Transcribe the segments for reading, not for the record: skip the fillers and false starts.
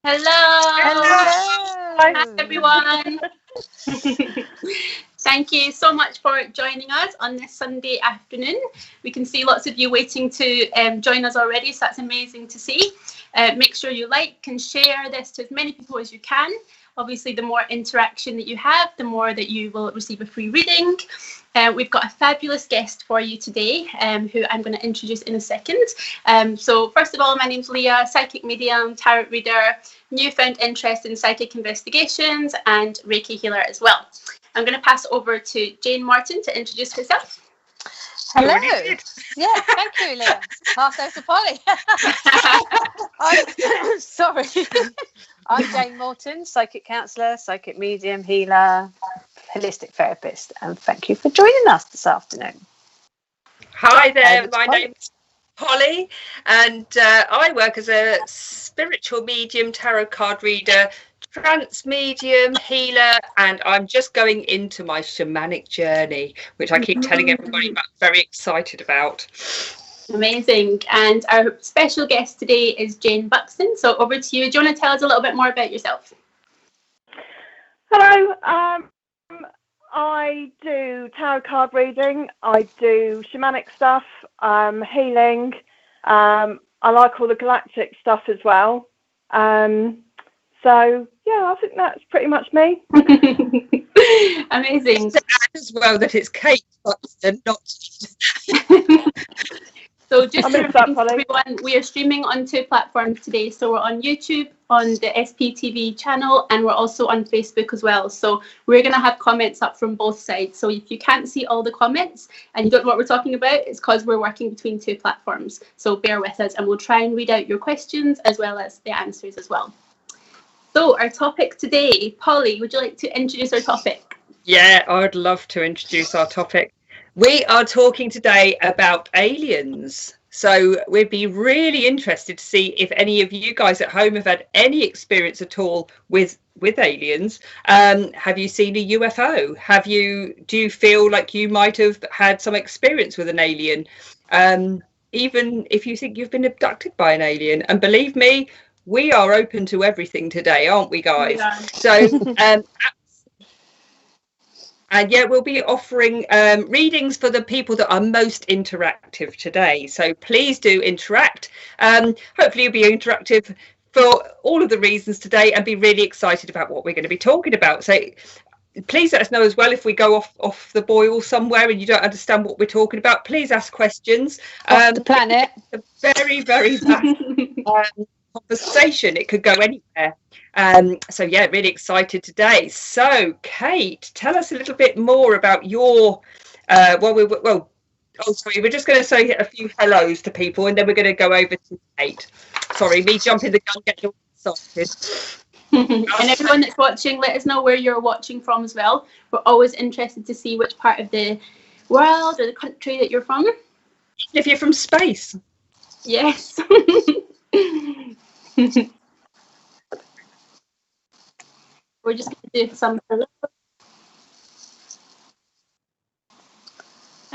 Hello. Hello. Hi, everyone. Thank you so much for joining us on this Sunday afternoon. We can see lots of you waiting to join us already, so that's amazing to see. Make sure you like and share this to as many people as you can. Obviously, the more interaction that you have, the more that you will receive a free reading. We've got a fabulous guest for you today, who I'm going to introduce in a second. So first of all, my name's Lia, psychic medium, tarot reader, newfound interest in psychic investigations and Reiki healer as well. I'm going to pass over to Jane Martin to introduce herself. Hello. Yeah, thank you, Lia. Pass over to Polly. Sorry. I'm Jane Morton, psychic counsellor, psychic medium, healer, holistic therapist, and thank you for joining us this afternoon. Hi there, my name's Polly, and I work as a spiritual medium, tarot card reader, trance medium, healer, and I'm just going into my shamanic journey, which I keep telling everybody about. Very excited about. Amazing. And our special guest today is Kate Buxton. So over to you. Do you want to tell us a little bit more about yourself? Hello. I do tarot card reading. I do shamanic stuff, healing. I like all the galactic stuff as well. So yeah, I think that's pretty much me. Amazing. To add as well that it's Kate Buxton, not. So just to remind everyone, we are streaming on 2 platforms today. So we're on YouTube, on the SPTV channel, and we're also on Facebook as well. So we're going to have comments up from both sides. So if you can't see all the comments and you don't know what we're talking about, it's because we're working between 2 platforms. So bear with us and we'll try and read out your questions as well as the answers as well. So our topic today, Polly, would you like to introduce our topic? Yeah, I would love to introduce our topic. We are talking today about aliens. So we'd be really interested to see if any of you guys at home have had any experience at all with aliens. Have you seen a UFO? Do you feel like you might have had some experience with an alien? Even if you think you've been abducted by an alien. And believe me, we are open to everything today, aren't we, guys? Yeah. So and yeah, we'll be offering readings for the people that are most interactive today. So please do interact. Hopefully you'll be interactive for all of the reasons today and be really excited about what we're going to be talking about. So please let us know as well if we go off the boil somewhere and you don't understand what we're talking about. Please ask questions. Off the planet. It's a very, very vast conversation. It could go anywhere. So yeah, really excited today. So Kate, tell us a little bit more about your we're just going to say a few hellos to people and then we're going to go over to Kate. Sorry, me jumping the gun, get you started. And everyone that's watching, let us know where you're watching from as well. We're always interested to see which part of the world or the country that you're from. If you're from space. Yes. We're just going to do some.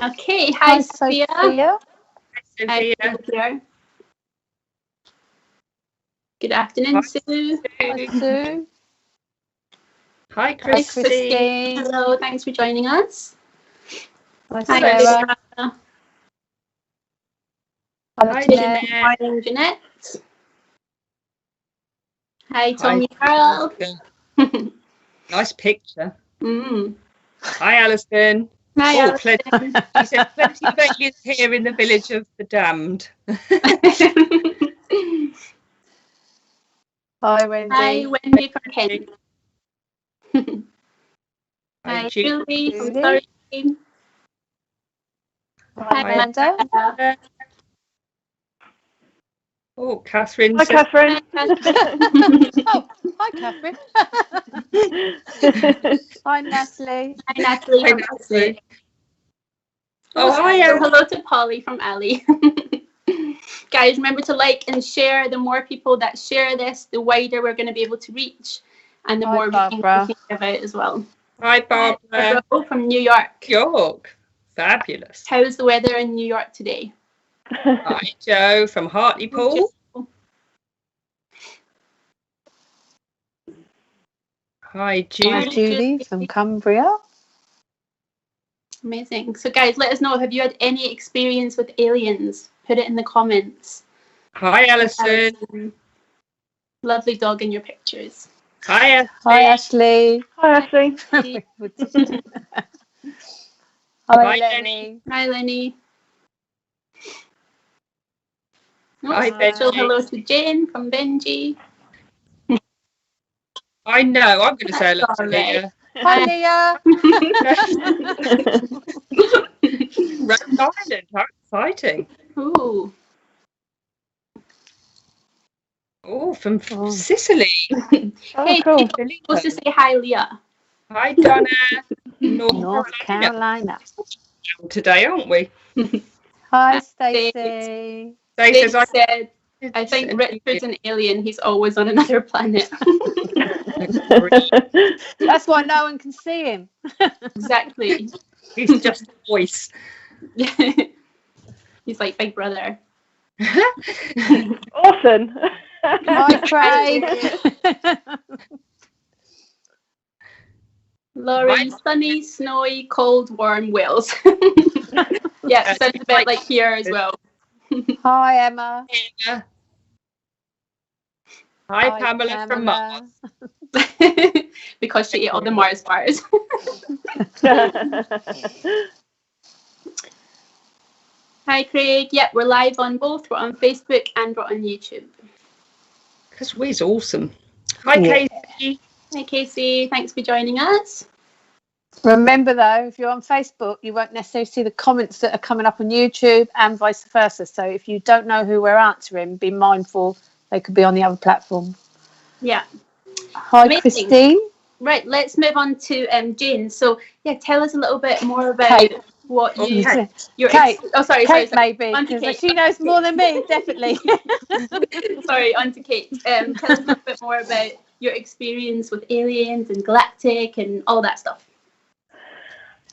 Okay, hi Sophia. Hi Sophia. Good afternoon, Sue. Hi, Sue. Hi, Christine. Hello, thanks for joining us. Hi, Sarah. Hi, Jeanette. Hi, Jeanette. Hi, Tommy Carl. Nice picture. Mm. Hi, Alison. Hi, Alison. She said plenty of aliens here in the village of the damned. Hi, Wendy. Hi, Wendy from Kent. Hi, Julie from Surrey. Hi, Amanda. Oh, Catherine. Hi, Catherine. Oh, hi, Catherine. Hi, Natalie. Hi, Natalie. Hi, Natalie. Oh, hi. Hello to Polly from Ali. Guys, remember to like and share. The more people that share this, the wider we're going to be able to reach, and the more we can give out as well. Hi, Barbara. From New York. York. Fabulous. How's the weather in New York today? Hi, Joe from Hartlepool. Hi, Judy. Hi, Judy from Cumbria. Amazing. So guys, let us know, have you had any experience with aliens? Put it in the comments. Hi, Alison. Lovely dog in your pictures. Hi, Ashley. Hi, Ashley. Hi, Ashley. Hi, Lenny. Hi, Lenny. Hi, Special Benji. hello to Jane from Benji. I know. I'm going to say hello to All Leah. Hi, Leah. Rhode Island. How exciting. Ooh. Oh, from Sicily. Oh, Hey, cool. you're supposed to say hi, Leah. Hi, Donna. North Carolina. Today, aren't we? Hi, Stacey. They Dave says said, I think Richard's an alien. He's always on another planet. That's why no one can see him. Exactly. He's just a voice. He's like Big Brother. Awesome. Hi, Craig. Lauren, sunny, snowy, cold, warm Wales. Yeah, sounds a bit like here as well. Hi, Emma. Hi, Pamela from Mars. Because she ate all the Mars bars. Hi, Craig. Yep, we're live on both. We're on Facebook and we're on YouTube. Because we's awesome. Hi, Casey. Hi, Casey. Thanks for joining us. Remember, though, if you're on Facebook, you won't necessarily see the comments that are coming up on YouTube and vice versa. So if you don't know who we're answering, be mindful they could be on the other platform. Yeah. Hi, Amazing. Christine. Right, let's move on to Jane. So, yeah, tell us a little bit more about Kate. What you... Kate. Sorry. Maybe, because she knows more than me, definitely. Sorry, on to Kate. Tell us a little bit more about your experience with aliens and galactic and all that stuff.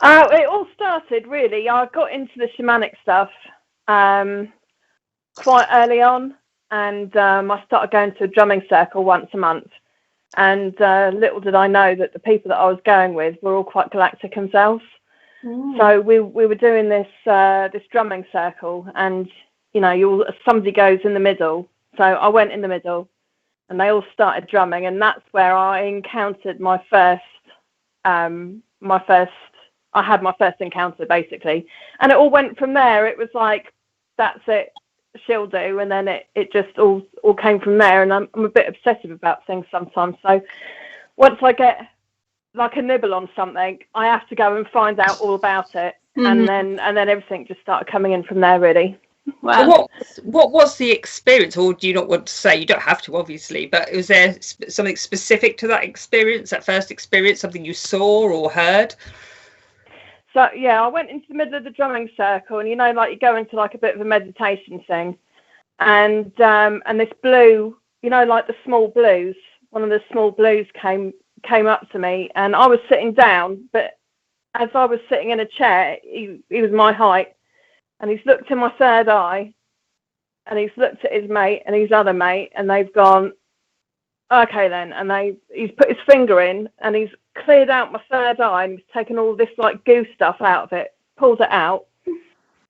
It all started, really. I got into the shamanic stuff quite early on, and I started going to a drumming circle once a month. And little did I know that the people that I was going with were all quite galactic themselves. So we were doing this drumming circle, and somebody goes in the middle. So I went in the middle, and they all started drumming, and that's where I encountered my first encounter, basically. And it all went from there. It was like, that's it, she'll do, and then it just all came from there. And I'm a bit obsessive about things sometimes. So once I get like a nibble on something, I have to go and find out all about it, and then everything just started coming in from there, really. Wow. So what was the experience, or do you not want to say? You don't have to, obviously, but was there something specific to that experience, that first experience, something you saw or heard? So yeah, I went into the middle of the drumming circle, and like you go into like a bit of a meditation thing, and this blue, like the small blues, one of the small blues came up to me, and I was sitting down, but as I was sitting in a chair, he was my height, and he's looked in my third eye, and he's looked at his mate and his other mate, and they've gone, okay then, and he's put his finger in, and he's cleared out my third eye, and he's taken all this like goo stuff out of it, pulled it out,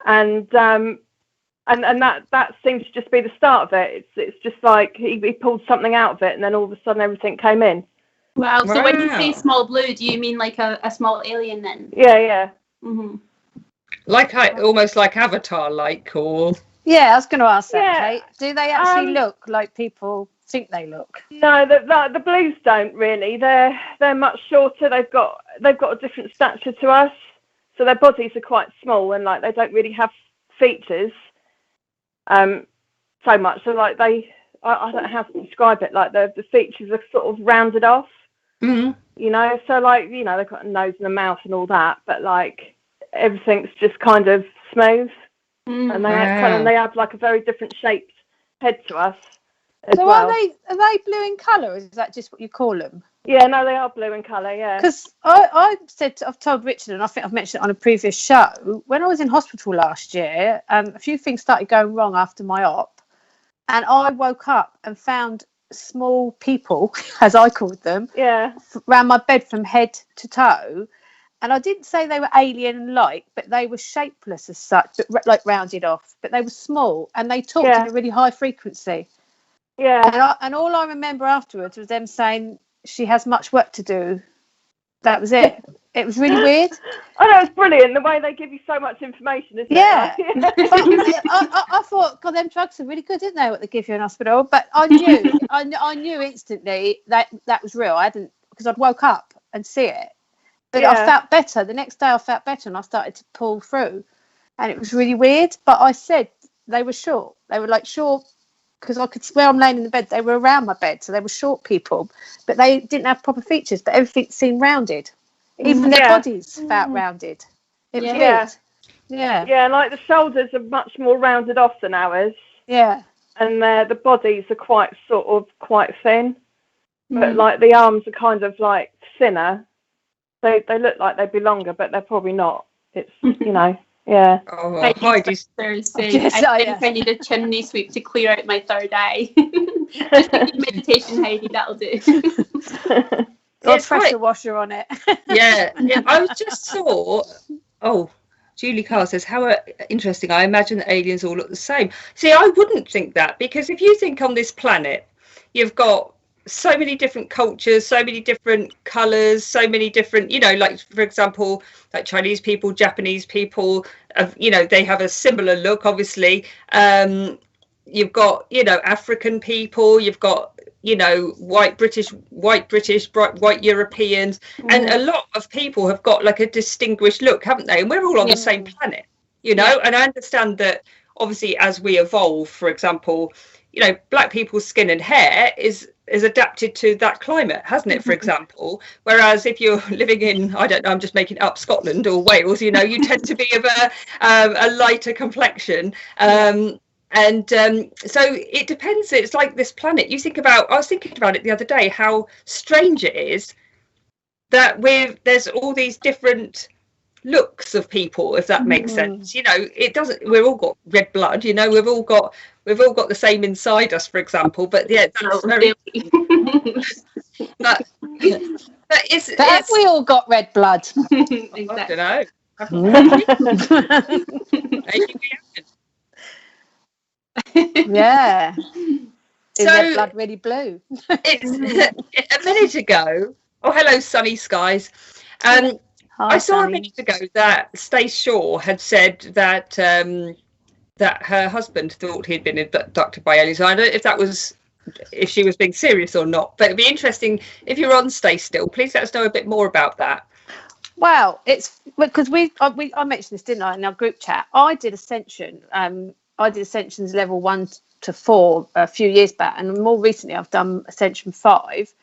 and that seems to just be the start of it. It's just like he pulled something out of it, and then all of a sudden everything came in. Wow. So when you say small blue, do you mean like a small alien then? Yeah. Like almost like Avatar, or? Yeah, I was going to ask that, Kate. Do they actually look like people think they look? No, the blues don't really. They're much shorter. They've got a different stature to us, so their bodies are quite small, and like they don't really have features so much. So like I don't know how to describe it. Like the features are sort of rounded off. So like they've got a nose and a mouth and all that, but like everything's just kind of smooth, and they have like a very different shaped head to us. So are they blue in colour? Is that just what you call them? Yeah, no, they are blue in colour. Yeah. Because I've told Richard, and I think I've mentioned it on a previous show. When I was in hospital last year, a few things started going wrong after my op, and I woke up and found small people, as I called them, around my bed from head to toe. And I didn't say they were alien-like, but they were shapeless as such, but like rounded off. But they were small, and they talked in a really high frequency. Yeah. And all I remember afterwards was them saying, "She has much work to do." That was it. It was really weird. I know, it's brilliant the way they give you so much information, isn't it? I thought, God, them drugs are really good, didn't they? What they give you in hospital, but I knew instantly that was real. I hadn't, because I'd woke up and see it, but I felt better. The next day, I felt better, and I started to pull through, and it was really weird. But I said they were short. They were like short, because I could swear I'm laying in the bed. They were around my bed, so they were short people, but they didn't have proper features. But everything seemed rounded. Even their bodies felt rounded. It was weird. Yeah, like the shoulders are much more rounded off than ours. Yeah. And the bodies are quite thin. But like the arms are kind of like thinner. They look like they'd be longer, but they're probably not. It's, yeah. Oh, Thursday. I think I need a chimney sweep to clear out my third eye. Just meditation, Heidi, that'll do. Got a pressure washer on it. yeah, I just thought, Julie Carr says, how interesting. I imagine that aliens all look the same. See, I wouldn't think that, because if you think on this planet, you've got so many different cultures, so many different colours, so many different, like, for example, like Chinese people, Japanese people, they have a similar look, obviously. You've got, African people, you've got, white British, white Europeans, and a lot of people have got like a distinguished look, haven't they? And we're all on the same planet, and I understand that obviously as we evolve, for example, black people's skin and hair is adapted to that climate, hasn't it, for example, whereas if you're living in, I don't know, I'm just making up, Scotland or Wales, you tend to be of a lighter complexion. So it depends. It's like this planet. I was thinking about it the other day, how strange it is that there's all these different looks of people, if that makes sense. It doesn't, we've all got red blood, we've all got the same inside us, for example, but that's very but it's we all got red blood. Exactly. I don't know. Yeah. So red blood really blue. It's a minute ago. Oh, hello, sunny skies. Hi, I saw Sunny. a minute ago that Stace Shaw had said that that her husband thought he'd been abducted by aliens. I don't know if she was being serious or not, but it'd be interesting if you're on, Stace, still. Please let us know a bit more about that. Well, it's because I mentioned this, didn't I, in our group chat? I did Ascension. I did Ascensions level 1 to 4 a few years back, and more recently I've done Ascension 5,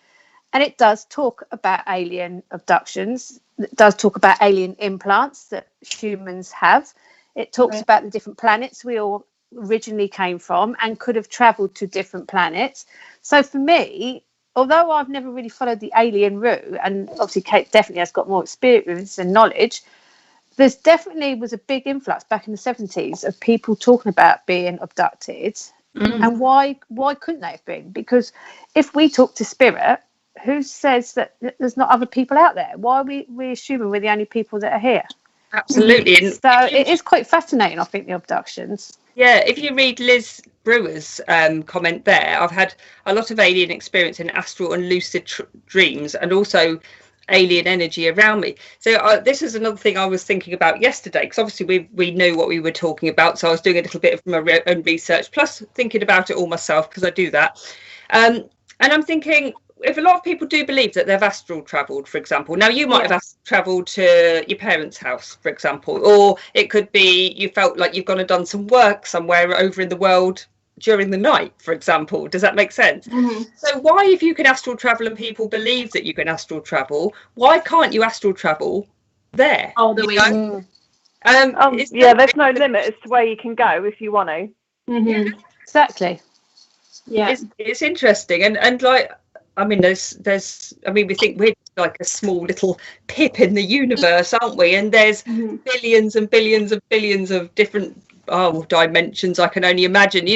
and it does talk about alien abductions. It does talk about alien implants that humans have. It talks about the different planets we all originally came from and could have travelled to different planets. So for me, although I've never really followed the alien route, and obviously Kate definitely has got more experience and knowledge, there's definitely was a big influx back in the 70s of people talking about being abducted. And why couldn't they have been? Because if we talk to spirit, who says that there's not other people out there? Why are we assuming we're the only people that are here? Absolutely. And so it is quite fascinating, I think, the abductions. Yeah, if you read Liz Brewer's comment there, I've had a lot of alien experience in astral and lucid dreams, and also alien energy around me. So this is another thing I was thinking about yesterday, because obviously we knew what we were talking about, so I was doing a little bit of my own research, plus thinking about it all myself, because I do that. And I'm thinking, if a lot of people do believe that they've astral travelled, for example, now you might have astral travelled to your parents' house, for example, or it could be you felt like you've gone and done some work somewhere over in the world during the night, for example. Does that make sense? So why, if you can astral travel and people believe that you can astral travel, why can't you astral travel there all the way? There's no limit as to where you can go if you want to. Exactly. It's interesting, and like, I mean, we think we're like a small little pip in the universe, aren't we? And there's billions and billions and billions of different dimensions, I can only imagine,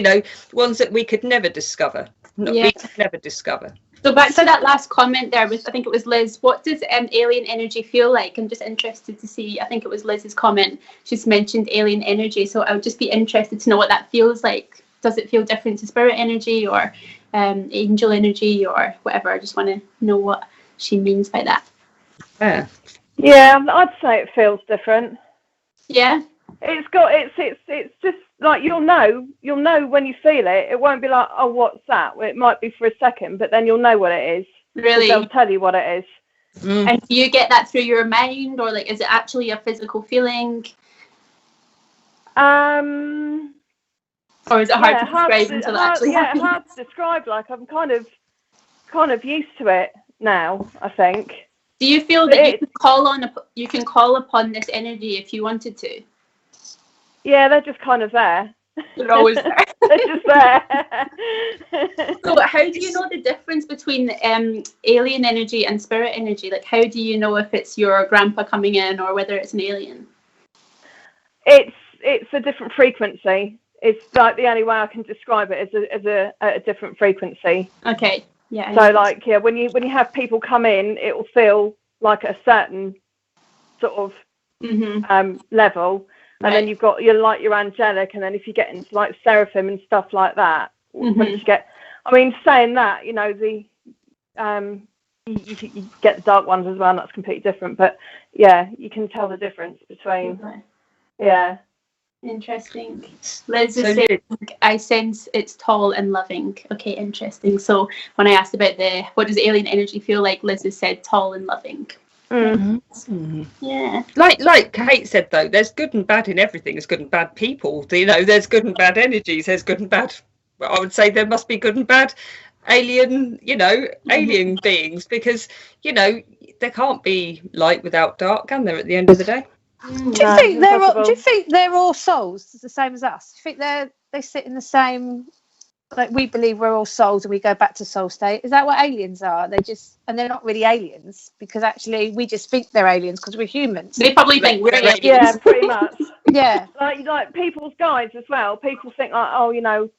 ones that we could never discover. We can never discover. So back to that last comment there with, I think it was Liz, what does alien energy feel like? I'm just interested to see, I think it was Liz's comment, she's mentioned alien energy, so I would just be interested to know what that feels like. Does it feel different to spirit energy or angel energy or whatever? I just want to know what she means by that. Yeah, I'd say it feels different. Yeah. It's just like you'll know when you feel it. It won't be like, oh, what's that? Well, it might be for a second, but then you'll know what it is. Really? They'll tell you what it is. And do you get that through your mind, or like is it actually a physical feeling? Or is it hard to describe until it actually happens? Yeah, hard to describe. Like I'm kind of used to it now, I think. Do you feel that you can call upon this energy if you wanted to? Yeah, they're just kind of there. They're always there. They're just there. So how do you know the difference between alien energy and spirit energy? Like, how do you know if it's your grandpa coming in or whether it's an alien? It's a different frequency. It's like the only way I can describe it is a different frequency. Okay. Yeah. So like when you have people come in, it will feel like a certain sort of level. And then you've got your angelic, and then if you get into like seraphim and stuff like that, once you get, I mean, saying that, you know, the you get the dark ones as well, and that's completely different. But yeah, you can tell the difference between. Yeah. Interesting. Liz is saying, I sense it's tall and loving. Okay, interesting. So when I asked about what does alien energy feel like, Liz has said tall and loving. Yeah. Like Kate said, though, there's good and bad in everything. There's good and bad people. You know, there's good and bad energies. There's good and bad. Well, I would say there must be good and bad alien beings, because, you know, there can't be light without dark, can there, at the end of the day? Do you think they're all souls, the same as us? Do you think they sit in the same? Like we believe we're all souls and we go back to soul state. Is that what aliens are? And they're not really aliens, because actually we just think they're aliens because we're humans. They probably think we're aliens. Yeah, pretty much. Yeah. Like people's guides as well. People think like, oh, you know,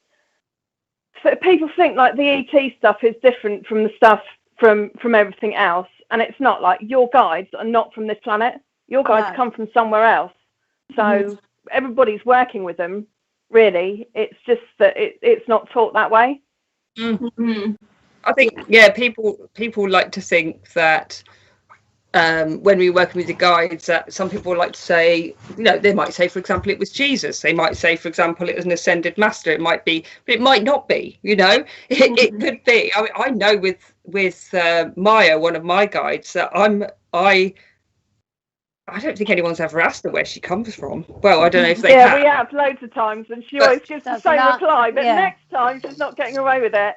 people think like the ET stuff is different from the stuff from everything else, and it's not. Like your guides are not from this planet. Your guides come from somewhere else. So everybody's working with them. Really, it's just that it's not taught that way. I think people like to think that when we're working with the guides, that some people like to say, you know, they might say, for example, it was Jesus. They might say, for example, it was an ascended master. It might be, but it might not be. You know, it could be. I mean, I know with Maya, one of my guides, that I don't think anyone's ever asked her where she comes from. Well, I don't know if they have. Yeah, we have loads of times, and she always gives the same reply, but next time she's not getting away with it.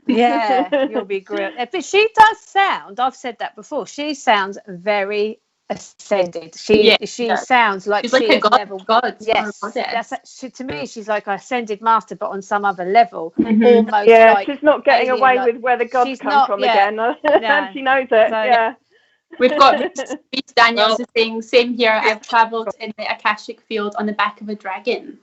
Yeah, you'll be great. But she does sound, I've said that before, she sounds very ascended. She sounds like she's like a god. Yes, to me, she's like an ascended master, but on some other level. Almost. Yeah, like she's not getting away with where the gods come from again. And she knows it. So, we've got Reese Daniels is saying, same here. I've travelled in the Akashic field on the back of a dragon.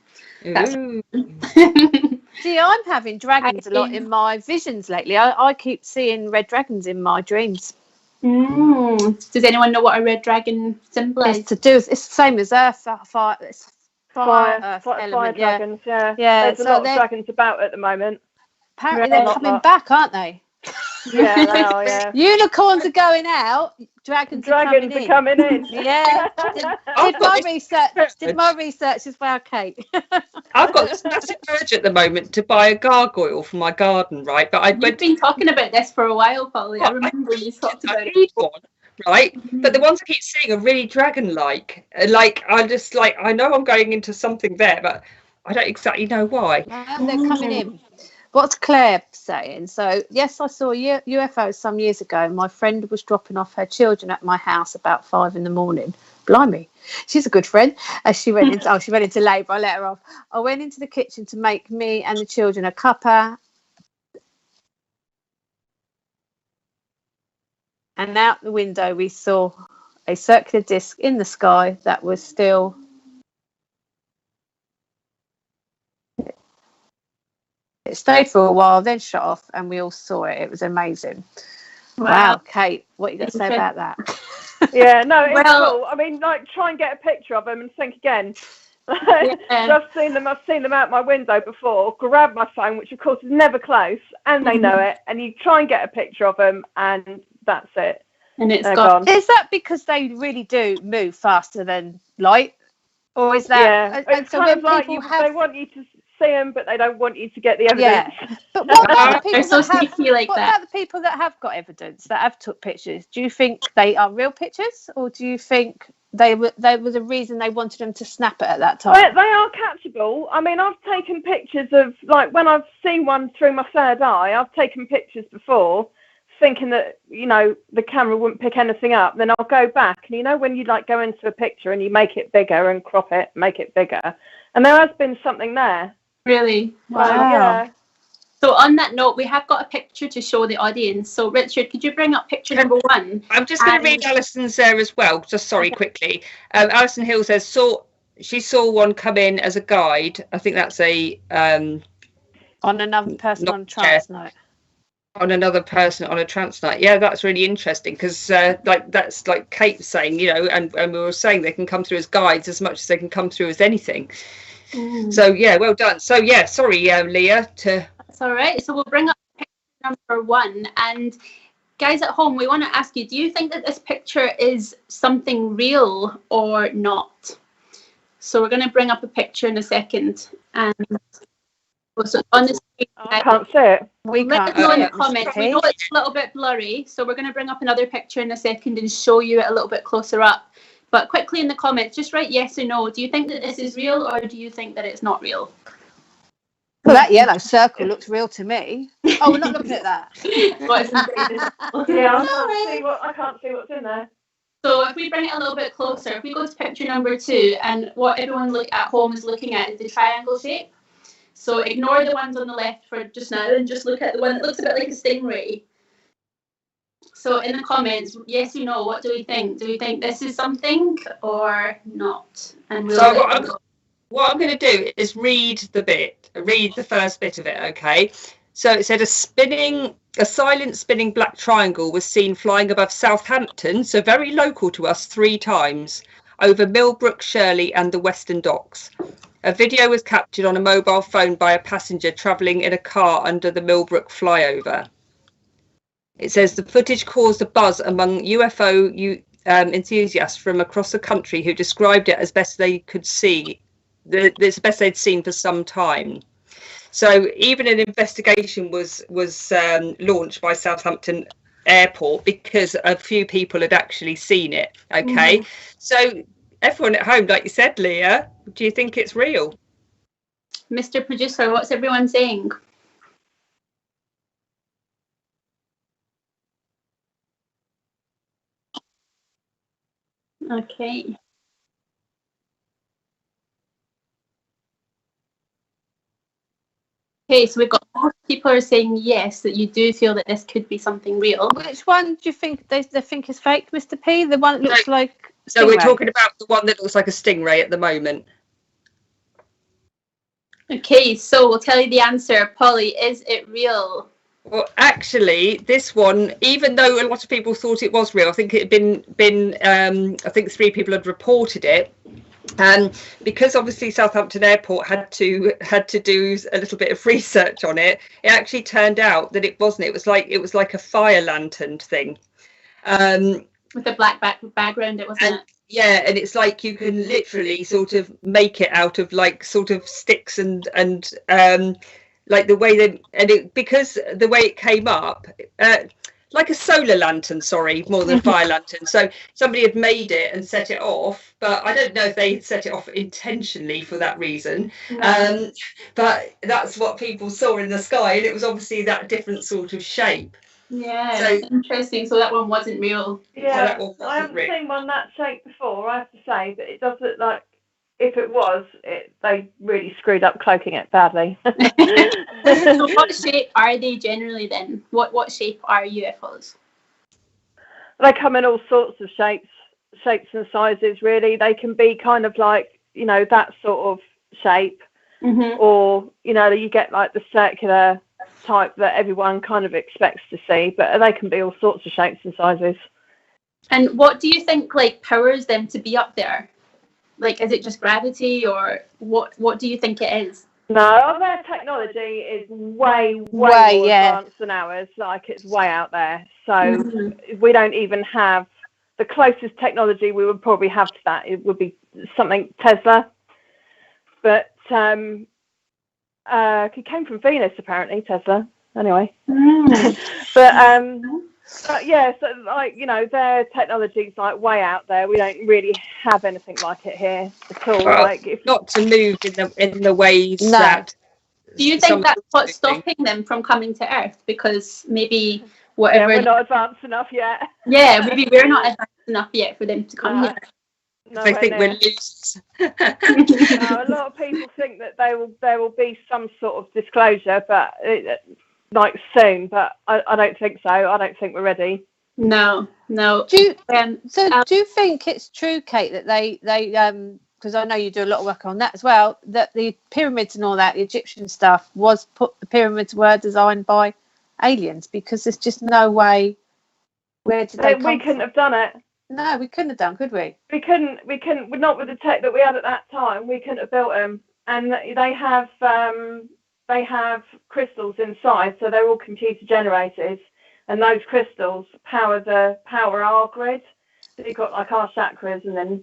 See, I'm having dragons a lot in my visions lately. I keep seeing red dragons in my dreams. Does anyone know what a red dragon symbolizes? It's the same as Earth, fire. It's fire dragons. Yeah. There's a lot of dragons about at the moment. Apparently they're coming back, aren't they? Yeah, they are. Yeah. Unicorns are going out. Dragons are coming in. Yeah. Did my research as well, Kate? I've got this massive urge at the moment to buy a gargoyle for my garden, right? But You've been talking about this for a while, Polly. I remember you talked about it. One, right? But the ones I keep seeing are really dragon-like. Like I know I'm going into something there, but I don't exactly know why. They're coming in. What's Claire saying? So, yes, I saw UFOs some years ago. My friend was dropping off her children at my house about 5 a.m. Blimey, she's a good friend. As she went into labour, I let her off. I went into the kitchen to make me and the children a cuppa. And out the window, we saw a circular disc in the sky that was still It stayed for a while, then shut off, and we all saw it. It was amazing. Wow, Kate, what you got to say about that? Yeah, no, it's Well, cool. I mean, like, try and get a picture of them and think again. So I've seen them out my window before. Grab my phone, which of course is never close, and they know it. And you try and get a picture of them, and that's it. And it's gone. Is that because they really do move faster than light, or is that? Yeah, it's so kind of like they want you to see them, but they don't want you to get the evidence. Yeah, but what about the people so that have? like what that. about the people that have got evidence, that have took pictures? Do you think they are real pictures, or do you think they were the reason they wanted them to snap it at that time? They are catchable. I mean, I've taken pictures of, like, when I've seen one through my third eye, I've taken pictures before thinking that, you know, the camera wouldn't pick anything up. Then I'll go back, and you know when you like go into a picture and you make it bigger and crop it, make it bigger, and there has been something there. Really? Wow. Yeah. So on that note, we have got a picture to show the audience. So Richard, could you bring up picture number 1? I'm just going to read Alison's there as well. Just sorry, quickly. Alison Hill says she saw one come in as a guide. I think that's a on another person on trance night. On another person on a trance night. Yeah, that's really interesting because that's like Kate was saying, you know, and we were saying they can come through as guides as much as they can come through as anything. So yeah, well done. So yeah, sorry, Leah. That's all right. So we'll bring up picture number 1, and guys at home, we want to ask you: do you think that this picture is something real or not? So we're going to bring up a picture in a second, and so on the screen, I can't see it. Let us know in the comments. We know it's a little bit blurry, so we're going to bring up another picture in a second and show you it a little bit closer up. But quickly in the comments, just write yes or no. Do you think that this is real, or do you think that it's not real? Well, that yellow circle looks real to me. Oh, we're not looking at that. Yeah, I can't see what's in there. So if we bring it a little bit closer, if we go to picture number 2, and what everyone at home is looking at is the triangle shape. So ignore the ones on the left for just now and just look at the one that looks a bit like a stingray. So in the comments, yes or no, what do we think? Do we think this is something or not? And what I'm going to do is read the first bit of it, okay? So it said a silent spinning black triangle was seen flying above Southampton, so very local to us, 3 times, over Millbrook, Shirley and the Western Docks. A video was captured on a mobile phone by a passenger travelling in a car under the Millbrook flyover. It says the footage caused a buzz among UFO enthusiasts from across the country who described it as best they could see. It's the best they'd seen for some time. So even an investigation was launched by Southampton Airport because a few people had actually seen it. Okay, so everyone at home, like you said, Leah, do you think it's real? Mr. Producer, what's everyone saying? Okay. Okay, so we've got most people are saying yes, that you do feel that this could be something real. Which one do you think they think is fake, Mr. P? The one that looks like a So we're talking about the one that looks like a stingray at the moment. Okay, so we'll tell you the answer. Polly, is it real? Well, actually, this one, even though a lot of people thought it was real, I think it had been I think 3 people had reported it. Because obviously Southampton Airport had to do a little bit of research on it, it actually turned out that it wasn't. It was like a fire lantern thing. With a black background, it wasn't it? Yeah, and it's like you can literally sort of make it out of like sort of sticks and like the way that, and it, because the way it came up, like a solar lantern, sorry, more than a fire lantern. So somebody had made it and set it off, but I don't know if they had set it off intentionally for that reason. No. But that's what people saw in the sky, and it was obviously that different sort of shape. Yeah, so interesting. So that one wasn't real. Yeah, I haven't seen one that shape before, I have to say, but it does look like, if it was, they really screwed up cloaking it badly. So what shape are they generally then? What shape are UFOs? They come in all sorts of shapes and sizes, really. They can be kind of like, you know, that sort of shape. or you get like the circular type that everyone kind of expects to see, but they can be all sorts of shapes and sizes. And what do you think like powers them to be up there? Like, is it just gravity, or what do you think it is? No, their technology is way more advanced than ours. Like, it's way out there. So we don't even have the closest technology we would probably have to that. It would be something Tesla, but it came from Venus apparently. Tesla, anyway. But yeah, so like their technology's like way out there. We don't really have anything like it here at all. Well, like, if not to move in the ways that. Do you think that's what's stopping them from coming to Earth? Because maybe whatever. Yeah, we're not advanced enough yet. Yeah, maybe we're not advanced enough yet for them to come here. No, I think we're loose. A lot of people think that there will be some sort of disclosure, but like soon. But I don't think so. I don't think we're ready. No. Do you think it's true, Kate, that they because I know you do a lot of work on that as well, that the pyramids and all that, the Egyptian stuff, the pyramids were designed by aliens? Because there's just no way. Where did they come from? We couldn't have done it. No, we couldn't have done, could we? We couldn't. Not with the tech that we had at that time. We couldn't have built them. And they have crystals inside, so they're all computer generated. And those crystals power our grid. So you've got like our chakras, and then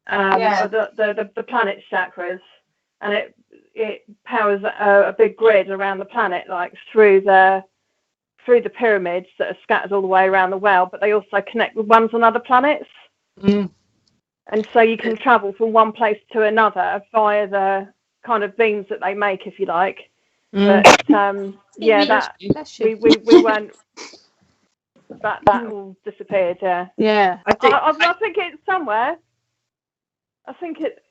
the planet's chakras, and it powers a big grid around the planet, like through the pyramids that are scattered all the way around the world, but they also connect with ones on other planets. And so you can travel from one place to another via the kind of beams that they make, if you like. But we weren't. That all disappeared. Yeah. I think it's somewhere. I think it.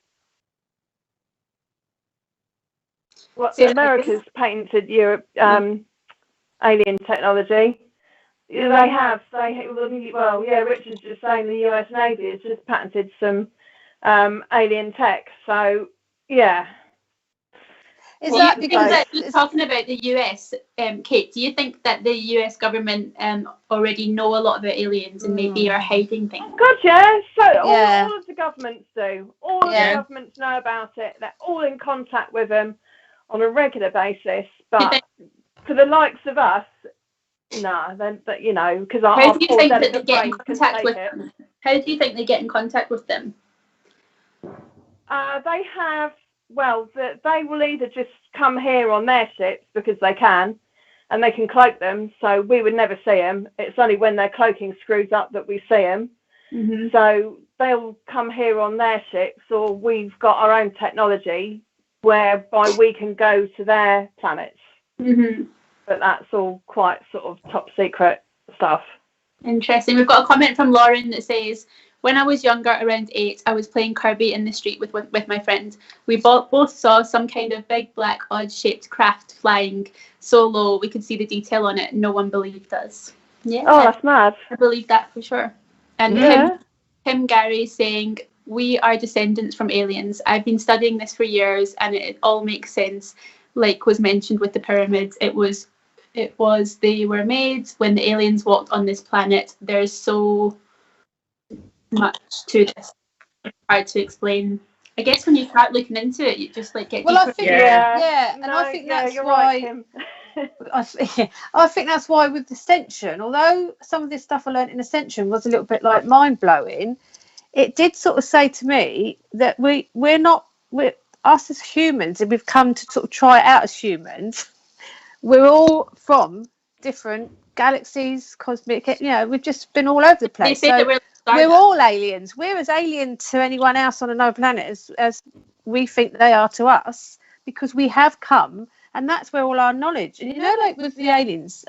America's patented Europe alien technology. They have. Richard's just saying the US Navy has just patented some alien tech. So yeah. Is that because you're talking about the US, Kate? Do you think that the US government already know a lot about aliens and maybe are hiding things? God, yeah. So all of the governments do. All of the governments know about it. They're all in contact with them on a regular basis. But for the likes of us, no. Then, because how do you think that they get in contact with them? How do you think they get in contact with them? They have. Well, they will either just come here on their ships because they can, and they can cloak them, so we would never see them. It's only when their cloaking screws up that we see them. So they'll come here on their ships, or we've got our own technology whereby we can go to their planets. But that's all quite sort of top secret stuff. Interesting. We've got a comment from Lauren that says, when I was younger, around 8, I was playing Kirby in the street with my friend. We both saw some kind of big black odd-shaped craft flying so low we could see the detail on it. No one believed us. Yeah. Oh, that's mad. I believe that for sure. And Tim Gary saying, we are descendants from aliens. I've been studying this for years and it all makes sense. Like was mentioned with the pyramids, it was they were made when the aliens walked on this planet. There's so much to this. It's hard to explain. I guess when you start looking into it, you just like get. Well, I think and I think that's why. Right, I think that's why with Ascension, although some of this stuff I learned in Ascension was a little bit like mind blowing, it did sort of say to me that we're us as humans, and we've come to sort of try it out as humans. We're all from different galaxies, cosmic. We've just been all over the place. They say that we're all aliens. We're as alien to anyone else on another planet as we think they are to us, because we have come, and that's where all our knowledge. And like with the aliens,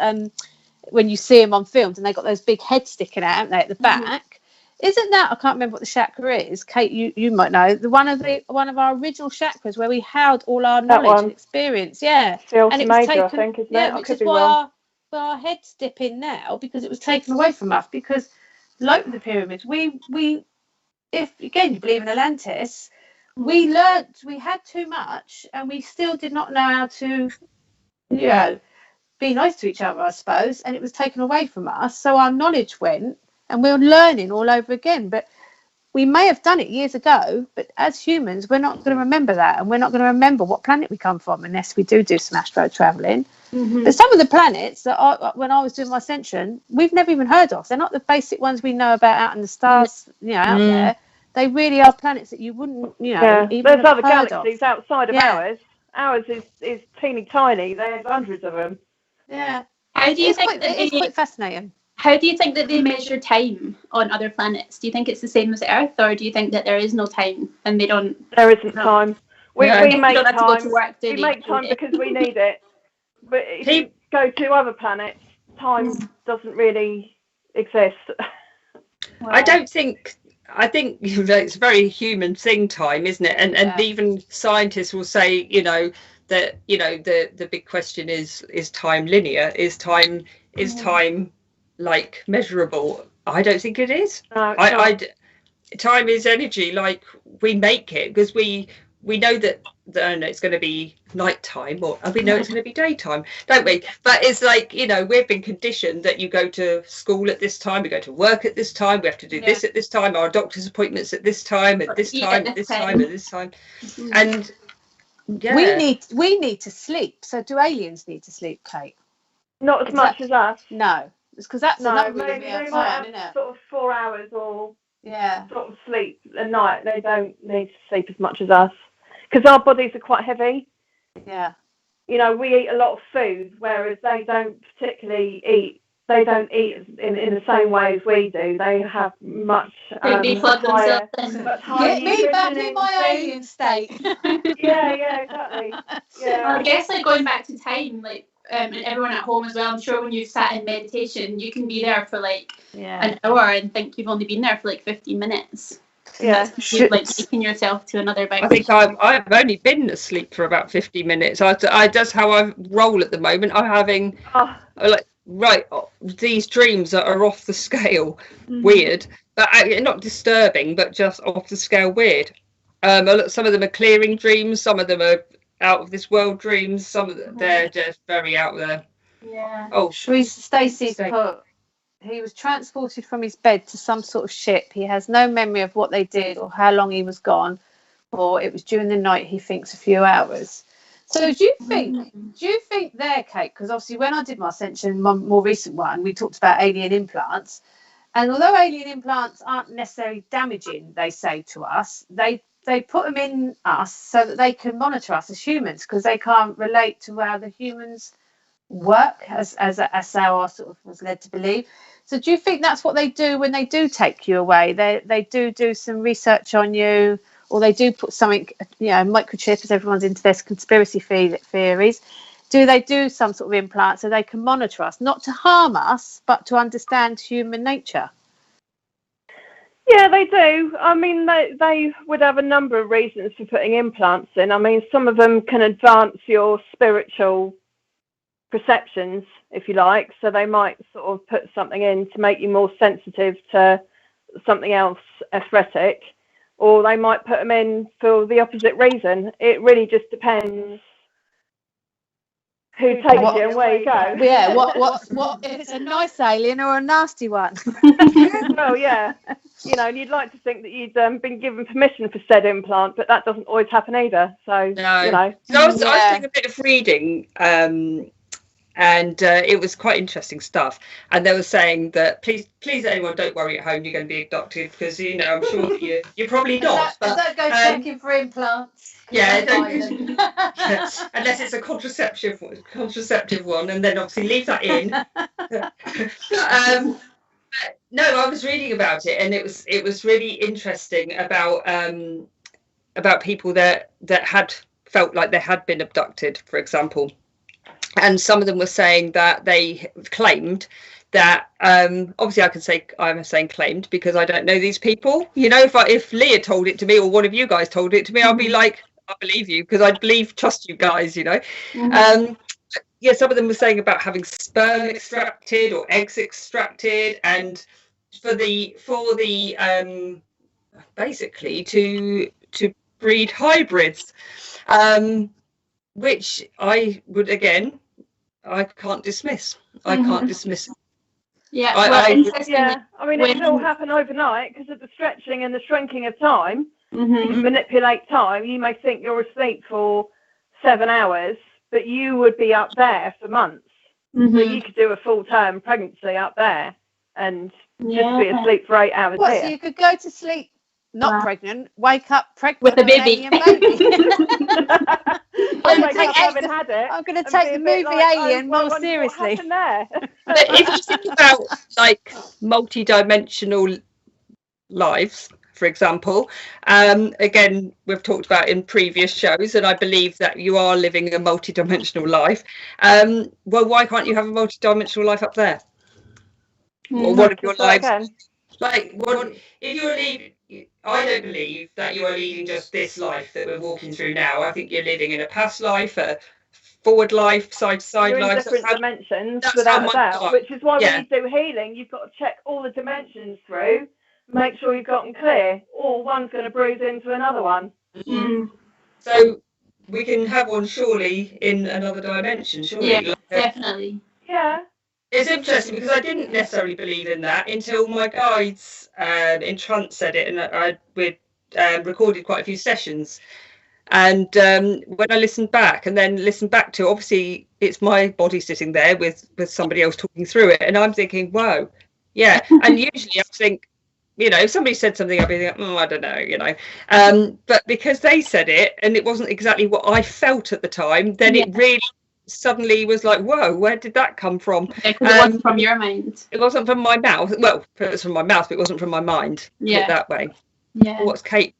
when you see them on films and they got those big heads sticking out, haven't they, at the back? Isn't that, I can't remember what the chakra is. Kate, you might know, one of our original chakras where we held all our knowledge and experience. Yeah, and it was taken, I think, isn't it? Which is why our heads dip in now, because it was taken away from us. Because like with the pyramids, we if again you believe in Atlantis, we had too much, and we still did not know how to, be nice to each other, I suppose, and it was taken away from us. So our knowledge went, and we're learning all over again. But we may have done it years ago, but as humans, we're not going to remember that, and we're not going to remember what planet we come from unless we do some astro traveling. But some of the planets that when I was doing my ascension, we've never even heard of. They're not the basic ones we know about out in the stars, out there. They really are planets that you wouldn't, even there's other heard galaxies of. outside of ours. Ours is teeny tiny. There's hundreds of them. Yeah. How do you think it is quite fascinating. How do you think that they measure time on other planets? Do you think it's the same as Earth, or do you think that there is no time and they don't? There isn't time. We make don't have time. to go to work, we make time because we need it. But if you go to other planets, time doesn't really exist. Wow. I think it's a very human thing, time, isn't it? And even scientists will say, that the big question is time linear? Is time like measurable? I don't think it is. No, time is energy, like we make it because we know that it's going to be nighttime, and we know it's going to be daytime, don't we? But it's like, we've been conditioned that you go to school at this time, we go to work at this time, we have to do this at this time, our doctor's appointments at this time, at this time, at this time, at this time. And we need to sleep. So do aliens need to sleep, Kate? Not as much as us. No, it's because that's another maybe they might have sort of 4 hours or sort of sleep a night. They don't need to sleep as much as us because our bodies are quite heavy. Yeah. We eat a lot of food, whereas they don't particularly eat. They don't eat in the same way as we do. They have much higher. Get me back in my alien state. Yeah, exactly. Yeah. Well, I guess going back to time, and everyone at home as well, I'm sure when you've sat in meditation, you can be there for an hour and think you've only been there for 15 minutes. Yeah, taking yourself to another vibration. I think I've only been asleep for about 50 minutes. That's how I roll at the moment. I'm having these dreams that are off the scale, weird, but not disturbing, but just off the scale weird. Some of them are clearing dreams, some of them are out of this world dreams, some of them they're just very out there. Yeah. Oh, Stacey's put. He was transported from his bed to some sort of ship. He has no memory of what they did or how long he was gone, or it was during the night. He thinks a few hours. So do you think there, Kate? Because obviously when I did my ascension, my more recent one, we talked about alien implants, and although alien implants aren't necessarily damaging, they say to us, they put them in us so that they can monitor us as humans because they can't relate to how the humans work as how I sort of was led to believe. So do you think that's what they do when they do take you away? They do some research on you, or they do put something, microchip, as everyone's into this conspiracy theories. Do they do some sort of implant so they can monitor us, not to harm us, but to understand human nature? Yeah, they do. I mean, they would have a number of reasons for putting implants in. I mean, some of them can advance your spiritual perceptions, if you like, so they might sort of put something in to make you more sensitive to something else aesthetic, or they might put them in for the opposite reason. It really just depends who takes you and where you go. Yeah, what if it's a nice alien or a nasty one? Well, yeah, you'd like to think that you'd been given permission for said implant, but that doesn't always happen either. So no. So I was doing a bit of reading, and it was quite interesting stuff, and they were saying that please anyone, don't worry at home, you're going to be abducted, because I'm sure that you're probably not, but don't go checking for implants. Unless it's a contraceptive one, and then obviously leave that in. No, I was reading about it, and it was really interesting about people that had felt like they had been abducted, for example. And some of them were saying that they claimed that, obviously I can say I'm saying claimed because I don't know these people. If Lia told it to me, or one of you guys told it to me, I'll be like, I believe you, because I trust you guys, some of them were saying about having sperm extracted or eggs extracted, and for the basically to breed hybrids, which I would, again, I can't dismiss. I can't dismiss it. Yeah, yeah. I mean, it can all happen overnight because of the stretching and the shrinking of time. You can manipulate time. You may think you're asleep for 7 hours, but you would be up there for months. So you could do a full-term pregnancy up there and just be asleep for 8 hours. So you could go to sleep not pregnant, wake up pregnant with a baby. I'm going to take the movie Alien more seriously. But if you think about like multi-dimensional lives, for example, again, we've talked about in previous shows, and I believe that you are living a multi-dimensional life. Well, why can't you have a multi-dimensional life up there? Or what if your lives like what if you're leaving? I don't believe that you are leading just this life that we're walking through now. I think you're living in a past life, a forward life, side to side life. Different dimensions, without a doubt. Which is why when you do healing, you've got to check all the dimensions through, make sure you've got them clear, or one's going to bruise into another one. So we can have one surely in another dimension, surely. Yeah, definitely. Yeah. It's interesting because I didn't necessarily believe in that until my guides in trance said it, and we recorded quite a few sessions. And when I listened back to, obviously it's my body sitting there with somebody else talking through it, and I'm thinking, whoa, yeah. And usually I think, if somebody said something, I'd be like, I don't know, but because they said it and it wasn't exactly what I felt at the time, then it really suddenly was like, whoa, where did that come from? Yeah, because it wasn't from your mind. It wasn't from my mouth. Well, it was from my mouth, but it wasn't from my mind. Yeah, that way. Yeah. What's Kate?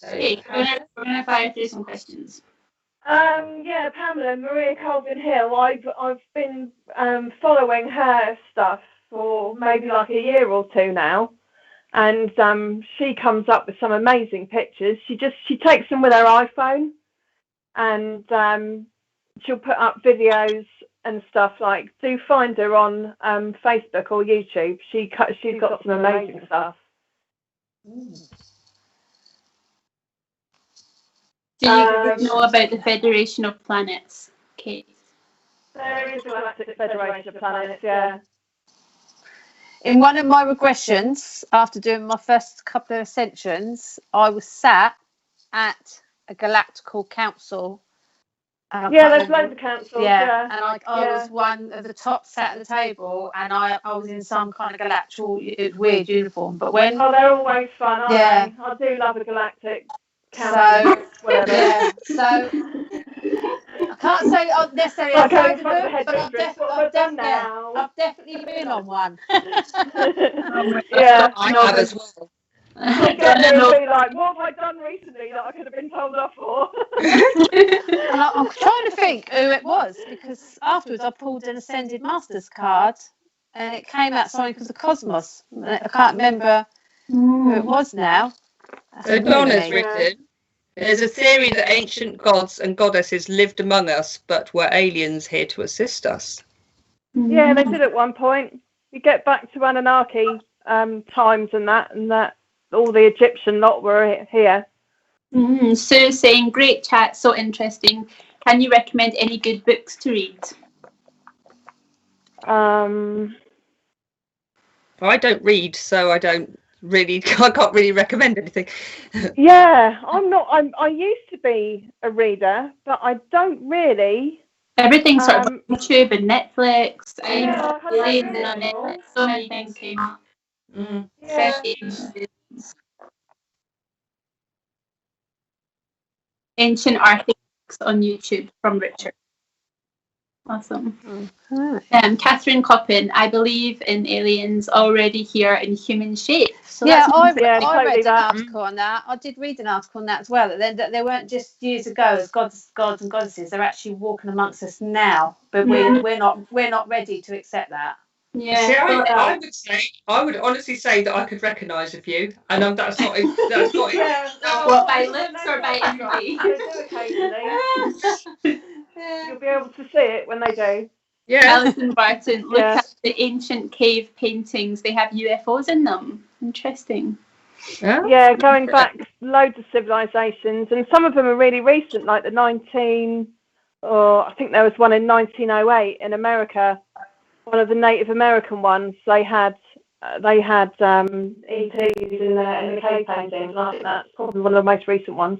Okay, we're gonna fire through some questions. Yeah, Pamela, Maria Colvin-Hill. I've been following her stuff for maybe like a year or two now, and she comes up with some amazing pictures. She takes them with her iPhone, and she'll put up videos and stuff. Like, do find her on Facebook or YouTube. She's got some amazing stuff. Do you know about the Federation of Planets, Kate? There is a Galactic Federation of Planets, yeah. In one of my regressions, after doing my first couple of ascensions, I was sat at a galactical council. Yeah, there's loads of councils. Yeah, and I was one of the top sat at the table, and I was in some kind of galactical weird uniform. But when they're always fun, aren't they? I do love a galactic council. So I can't say I've necessarily outside of them, but I've definitely been on one. Yeah, I have as well. I'll get there and be like, what have I done recently that I could have been told off for? And I'm trying to think who it was, because afterwards I pulled an Ascended Masters card and it came out something because of Cosmos. I can't remember who it was now. So Donna's written, there's a theory that ancient gods and goddesses lived among us but were aliens here to assist us. Yeah, they did at one point. You get back to Anunnaki times and that all the Egyptian lot were here. Sue saying, great chat, so interesting. Can you recommend any good books to read? I don't read, so I can't really recommend anything. Yeah, I used to be a reader, but I don't really. Everything's sort of YouTube and Netflix. So many things came up. Ancient artifacts on YouTube from Richard. Awesome. Catherine Coppin, I believe in aliens already here in human shape. So I read an article on that. I did read an article on that as well. That they weren't just years ago as gods and goddesses. They're actually walking amongst us now, but we're not ready to accept that. Yeah. See, I would honestly say that I could recognise a few, and that's not. What, by lips or by energy? You'll be able to see it when they do. Yeah. Alison Barton, look at the ancient cave paintings. They have UFOs in them. Interesting. Yeah, going back loads of civilizations, and some of them are really recent, like I think there was one in 1908 in America. One of the Native American ones. They had ETs in the cave paintings. I think that's probably one of the most recent ones.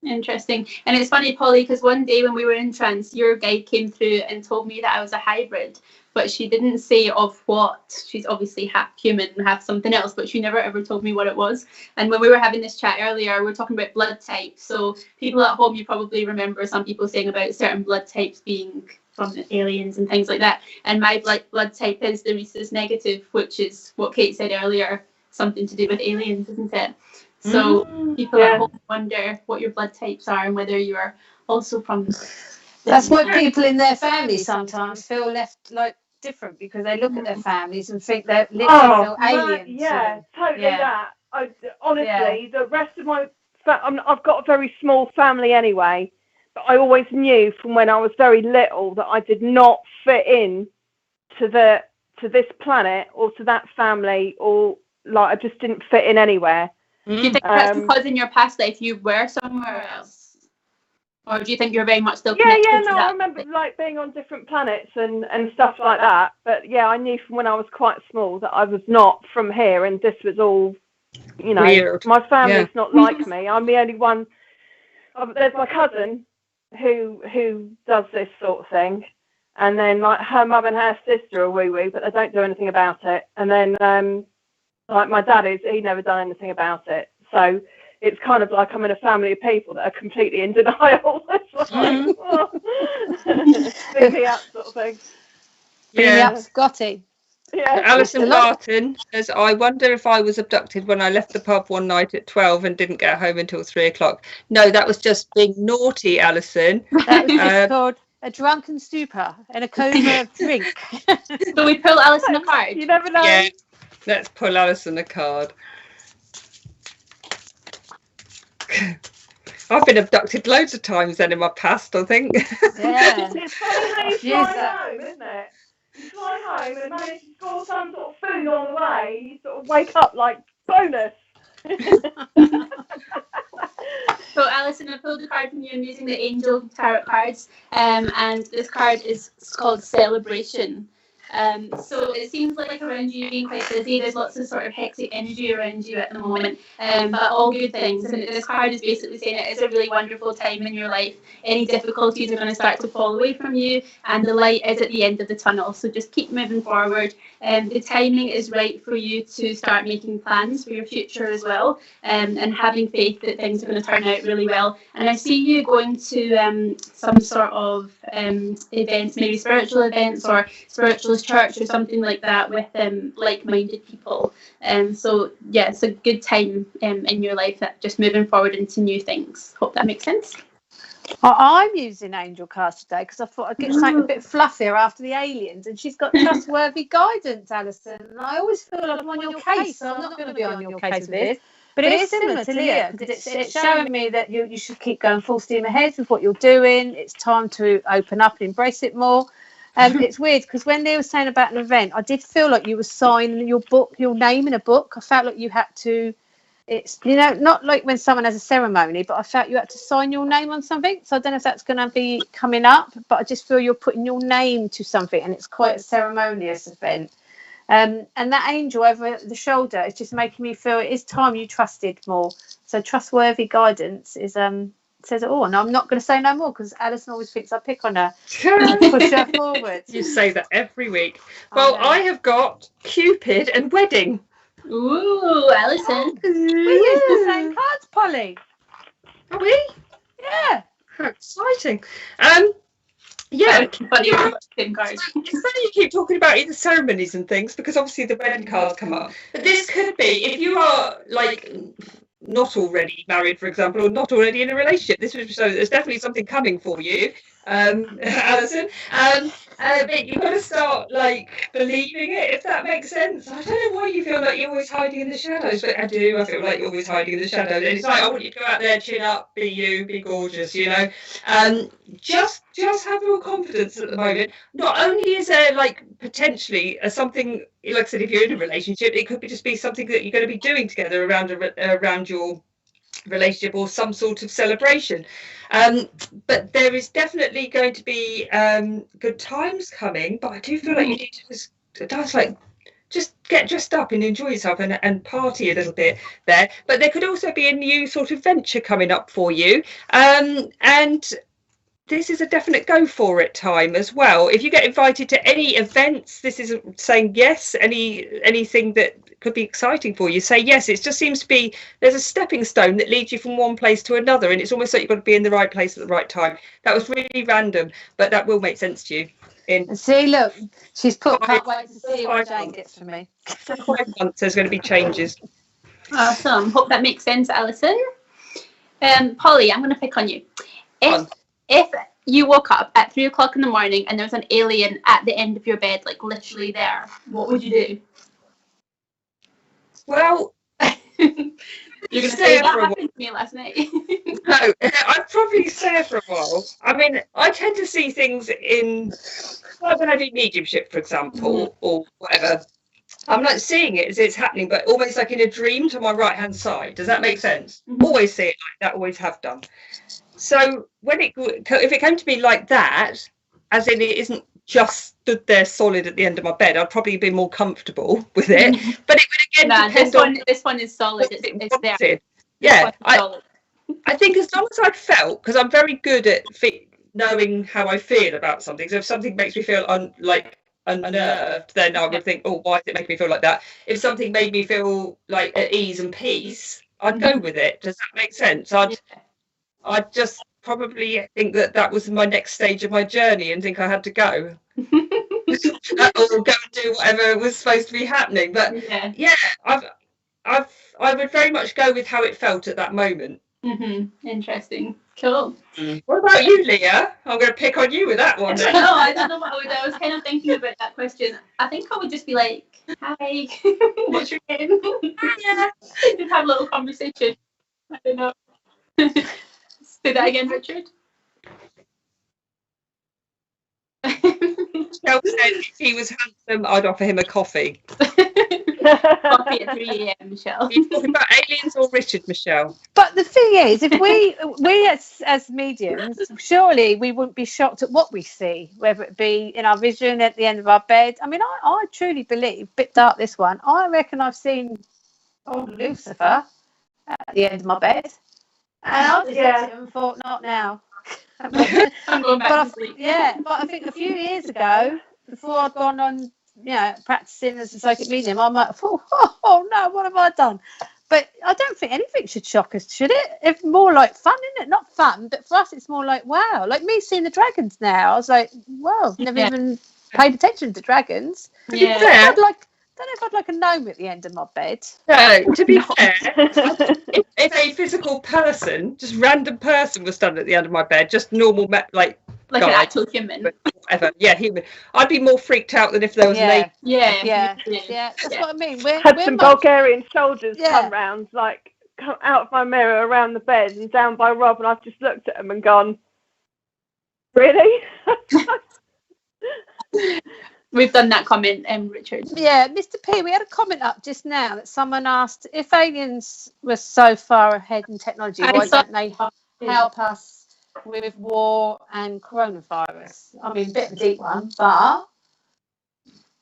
Interesting. And it's funny, Polly, because one day when we were in trance, your guide came through and told me that I was a hybrid, but she didn't say of what. She's obviously half human and half something else, but she never ever told me what it was. And when we were having this chat earlier, we were talking about blood types. So people at home, you probably remember some people saying about certain blood types being from the aliens and things like that. And my blood type is the rhesus negative, which is what Kate said earlier, something to do with aliens, isn't it? So people at home wonder what your blood types are and whether you are also from. That's why people in their families sometimes feel left like different, because they look at their families and think they're literally aliens. Yeah, totally that. Honestly, the rest of my I've got a very small family anyway, but I always knew from when I was very little that I did not fit in to this planet or to that family, or like I just didn't fit in anywhere. Do you think that's because in your past life you were somewhere else? Or do you think you're very much still connected to that? I remember like being on different planets and stuff like that. But yeah, I knew from when I was quite small that I was not from here, and this was all, weird. My family's not like me. I'm the only one. There's my cousin who does this sort of thing, and then like her mum and her sister are woo-woo, but they don't do anything about it. And then like my dad he never done anything about it. So it's kind of like I'm in a family of people that are completely in denial. It's like, beam me up sort of thing. Beam me up, Scotty. Yeah. Alison Barton says, I wonder if I was abducted when I left the pub one night at 12 and didn't get home until 3 o'clock. No, that was just being naughty, Alison. That was just called a drunken stupor and a coma of drink. So we pull Alison a card. You never know. Yeah, let's pull Alison a card. I've been abducted loads of times then in my past, I think. Yeah. It's funny how you fly home, isn't it? You fly home and manage to score some sort of food on the way. You sort of wake up like, bonus. So Alison, I pulled a card from you. I'm using the Angel Tarot cards, and this card is called Celebration. So it seems like around you being quite busy, there's lots of sort of hectic energy around you at the moment, but all good things. And this card is basically saying it is a really wonderful time in your life. Any difficulties are going to start to fall away from you, and the light is at the end of the tunnel. So just keep moving forward. The timing is right for you to start making plans for your future as well, and having faith that things are going to turn out really well. And I see you going to some sort of events, maybe spiritual events or spiritualist church or something like that with like-minded people. So yeah, it's a good time in your life, that just moving forward into new things. Hope that makes sense. Well, I'm using Angel cards today because I thought I'd get something a bit fluffier after the aliens, and she's got trustworthy guidance, Alison. And I always feel like I'm on your case, so I'm not going to be on your case with this. But it is similar to Lia, because it's showing me that you should keep going full steam ahead with what you're doing. It's time to open up and embrace it more. It's weird because when they were saying about an event, I did feel like you were signing your name in a book. I felt like you had to. It's, not like when someone has a ceremony, but I felt you had to sign your name on something. So I don't know if that's going to be coming up, but I just feel you're putting your name to something, and it's quite a ceremonious event. And that angel over the shoulder is just making me feel it is time you trusted more. So trustworthy guidance is says it all. And I'm not going to say no more because Alison always thinks I pick on her. Push her forward. You say that every week. Well, I have got Cupid and Wedding. Ooh, Alison. We use the same cards, Polly. Are we? Yeah. How exciting. Yeah. Funny, it's funny you keep talking about either ceremonies and things, because obviously the wedding cards come up. But this could be, if you are like not already married, for example, or not already in a relationship, this would show there's definitely something coming for you. Alison. But you've got to start like believing it, if that makes sense. I don't know why you feel like you're always hiding in the shadows, but I do. I feel like you're always hiding in the shadows. And it's like, I want you to go out there, chin up, be you, be gorgeous, you know. Just have real confidence at the moment. Not only is there like potentially something, like I said, if you're in a relationship, it could be just be something that you're going to be doing together around your relationship or some sort of celebration, but there is definitely going to be good times coming, but I do feel like you need to just get dressed up and enjoy yourself and party a little bit there. But there could also be a new sort of venture coming up for you, and this is a definite go for it time as well. If you get invited to any events, this is saying yes. Anything that could be exciting for you, say yes. It just seems to be there's a stepping stone that leads you from one place to another, and it's almost like you've got to be in the right place at the right time. That was really random, but that will make sense to you. See, look, she's put. Can't wait to see what Jane gets for me. 5 months, there's going to be changes. Awesome. Hope that makes sense, Alison. Polly, I'm going to pick on you. If you woke up at 3 o'clock in the morning and there was an alien at the end of your bed, like literally there, what would you do? Well, you're going to say that happened to me last night. No, I'd probably stay for a while. I mean, I tend to see things in, like when I do mediumship, for example, or whatever. I'm like seeing it as it's happening, but almost like in a dream to my right-hand side. Does that make sense? Always see it like that, always have done. So if it came to me like that, as in it isn't just stood there solid at the end of my bed, I'd probably be more comfortable with it. But it would again depend this one is solid. It's there. Yeah, I think as long as I'd felt, because I'm very good at knowing how I feel about something. So if something makes me feel unnerved, then I would think, oh, why does it make me feel like that? If something made me feel like at ease and peace, I'd go with it. Does that make sense? I'd just probably think that was my next stage of my journey and think I had to go. Or go and do whatever was supposed to be happening. But yeah, I would very much go with how it felt at that moment. Interesting. Cool. What about you, Leah? I'm going to pick on you with that one. No, I don't know what I would. I was kind of thinking about that question. I think I would just be like, hi, what's your name? Yeah. Just have a little conversation. I don't know. Say that again, Richard. Michelle said if he was handsome, I'd offer him a coffee. Coffee at 3 a.m, Michelle. Are you talking about aliens or Richard, Michelle? But the thing is, if we as mediums, surely we wouldn't be shocked at what we see, whether it be in our vision at the end of our bed. I mean, I truly believe, bit dark this one, I reckon I've seen old Lucifer at the end of my bed. And I just looked at him and thought, not now. I'm going back to sleep. Yeah, but I think a few years ago, before I'd gone on, practicing as a psychic medium, I might have thought, oh no, what have I done? But I don't think anything should shock us, should it? It's more like fun, isn't it? Not fun, but for us, it's more like, wow. Like me seeing the dragons now, I was like, wow, never even paid attention to dragons. Yeah. I don't know if I'd like a gnome at the end of my bed. No, to be fair, if a physical person, just random person was standing at the end of my bed, just normal, like an actual human. Whatever. Yeah, human. I'd be more freaked out than if there was an Yeah. That's what I mean. Had some Bulgarian soldiers come round, like come out of my mirror around the bed and down by Rob, and I've just looked at them and gone, really? We've done that comment, Richard. Yeah, Mr. P, we had a comment up just now that someone asked if aliens were so far ahead in technology, why don't they help us with war and coronavirus? I mean, a bit of a deep one, but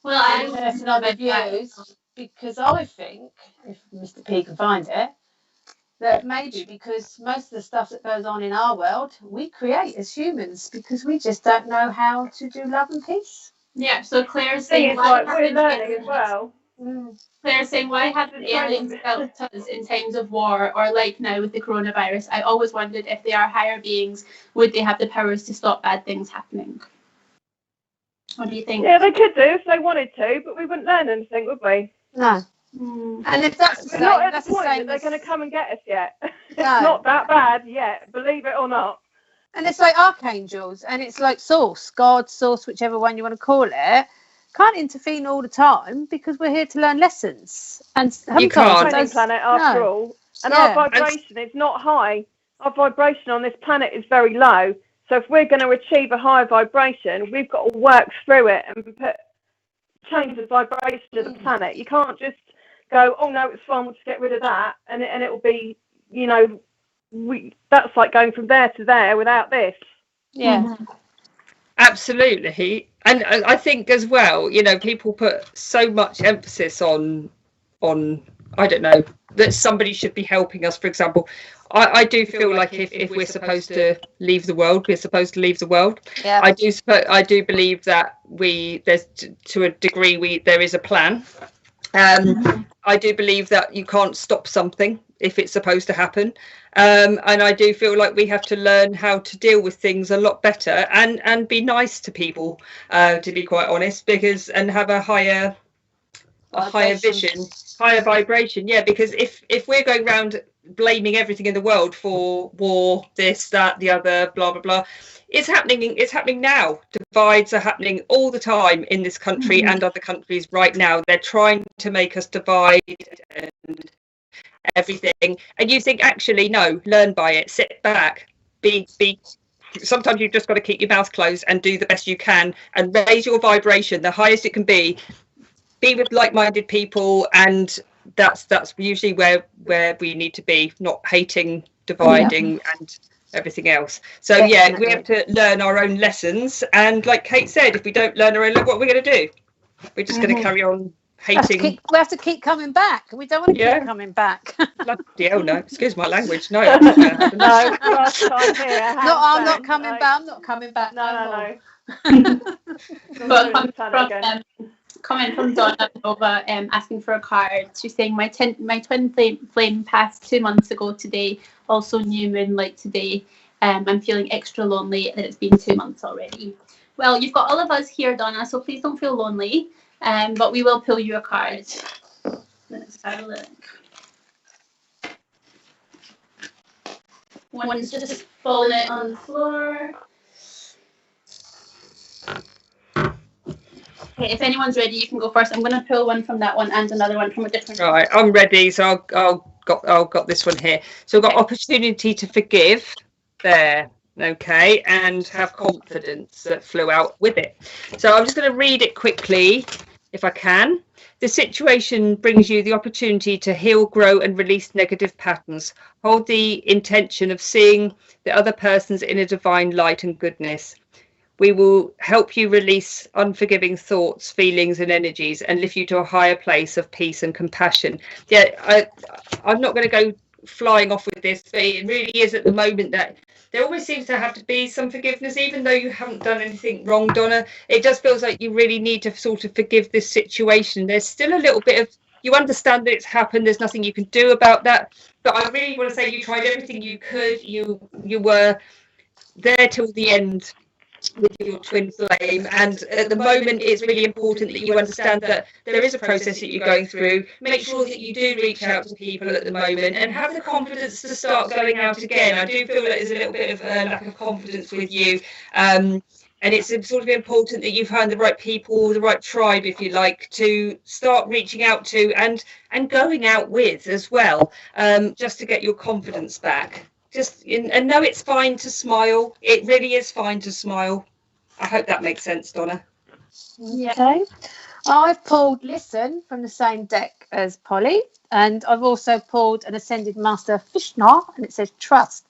I'm interested in other views, because I think, if Mr. P can find it, that maybe because most of the stuff that goes on in our world, we create as humans because we just don't know how to do love and peace. Yeah, so Claire's saying why we're learning as well. Claire's saying why haven't aliens helped us in times of war or like now with the coronavirus? I always wondered if they are higher beings, would they have the powers to stop bad things happening? What do you think? Yeah, they could do if they wanted to, but we wouldn't learn anything, would we? No. And if that's the same, not at that's the point the same that they're going to come and get us yet. No. It's not that bad yet, believe it or not. And it's like archangels, and it's like source, God, source, whichever one you want to call it. Can't intervene all the time because we're here to learn lessons. And You can't. Training planet after all. And our vibration is not high. Our vibration on this planet is very low. So if we're going to achieve a higher vibration, we've got to work through it and change the vibration of the planet. You can't just go, oh no, it's fine, we'll just get rid of that, and it will be, you know, that's like going from there to there without this. Yeah. Absolutely. And I think as well, you know, people put so much emphasis on I don't know, that somebody should be helping us, for example. I do feel like if we're supposed to leave the world, we're supposed to leave the world. Yeah. I do believe that there's to a degree there is a plan. I do believe that you can't stop something if it's supposed to happen. And I do feel like we have to learn how to deal with things a lot better and be nice to people, to be quite honest, and have a higher vision, higher vibration. Yeah, because if we're going around blaming everything in the world for war, this, that, the other, blah blah blah, it's happening now. Divides are happening all the time in this country and other countries right now. They're trying to make us divide and everything, and you think, actually no, learn by it, sit back, be sometimes you've just got to keep your mouth closed and do the best you can and raise your vibration the highest it can be with like-minded people, and that's usually where we need to be, not hating, dividing and everything else. So we have to learn our own lessons, and like Kate said, if we don't learn our own, what are we going to do? We're just going to carry on hating. We have to keep coming back. We don't want to keep coming back. Bloody hell no, excuse my language. No. I'm not coming back. I'm not coming back. No. Comment from Donna Nova, asking for a card. She's saying my twin flame passed 2 months ago today. Also new moonlight today. I'm feeling extra lonely that it's been 2 months already. Well, you've got all of us here, Donna, so please don't feel lonely. But we will pull you a card. Let's have a look. One's just fallen on the floor. Okay, if anyone's ready, you can go first. I'm going to pull one from that one and another one from a different. Right, I'm ready. So I'll got this one here. So I've got opportunity to forgive there. Okay, and have confidence that flew out with it. So I'm just going to read it quickly, if I can. The situation brings you the opportunity to heal, grow, and release negative patterns. Hold the intention of seeing the other person's inner divine light and goodness. We will help you release unforgiving thoughts, feelings, and energies, and lift you to a higher place of peace and compassion. Yeah, I'm not going to go flying off with this, but it really is at the moment that there always seems to have to be some forgiveness, even though you haven't done anything wrong, Donna. It just feels like you really need to sort of forgive this situation. There's still a little bit of, you understand that it's happened, there's nothing you can do about that, but I really want to say you tried everything you could. You were there till the end with your twin flame, and at the moment it's really important that you understand that there is a process that you're going through. Make sure that you do reach out to people at the moment and have the confidence to start going out again. I do feel that there's a little bit of a lack of confidence with you, and it's sort of important that you find the right people, the right tribe, if you like, to start reaching out to and going out with as well, just to get your confidence back. And know it's fine to smile. It really is fine to smile. I hope that makes sense, Donna. Yeah. Okay. I've pulled Listen from the same deck as Polly, and I've also pulled an Ascended Master Vishnu, and it says Trust.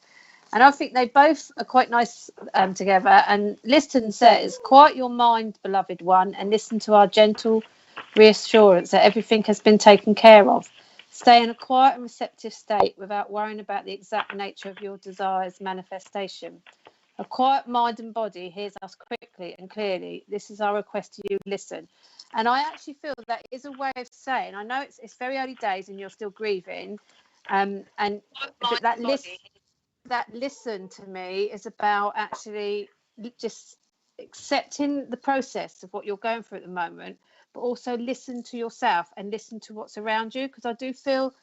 And I think they both are quite nice together. And Listen says, quiet your mind, beloved one, and listen to our gentle reassurance that everything has been taken care of. Stay in a quiet and receptive state without worrying about the exact nature of your desire's manifestation. A quiet mind and body hears us quickly and clearly. This is our request to you, listen. And I actually feel that is a way of saying, I know it's very early days and you're still grieving, but that listen to me is about actually just accepting the process of what you're going through at the moment, but also listen to yourself and listen to what's around you, because I do feel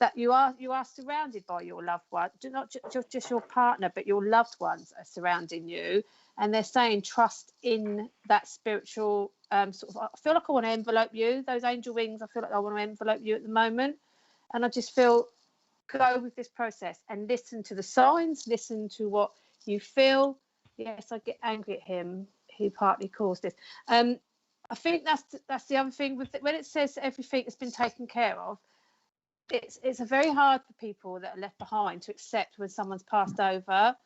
that you are surrounded by your loved one, not just your partner, but your loved ones are surrounding you, and they're saying trust in that spiritual sort of. I feel like I want to envelope you, those angel wings. I feel like I want to envelope you at the moment, and I just feel go with this process and listen to the signs, listen to what you feel. Yes, I get angry at him. He partly caused this. I think that's the other thing with when it says everything has been taken care of. It's very hard for people that are left behind to accept when someone's passed over.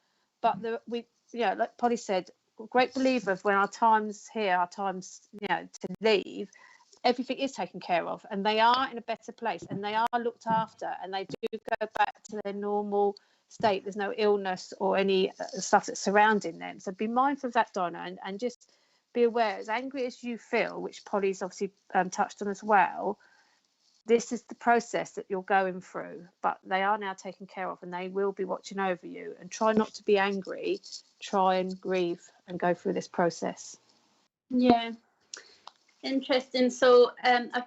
But like Polly said, great believer of when our times here, our times to leave, everything is taken care of, and they are in a better place, and they are looked after, and they do go back to their normal state. There's no illness or any stuff that's surrounding them. So be mindful of that, Donna, and just be aware, as angry as you feel, which Polly's obviously touched on as well, this is the process that you're going through, but they are now taken care of, and they will be watching over you. And try not to be angry, try and grieve and go through this process. Yeah. Interesting. So I've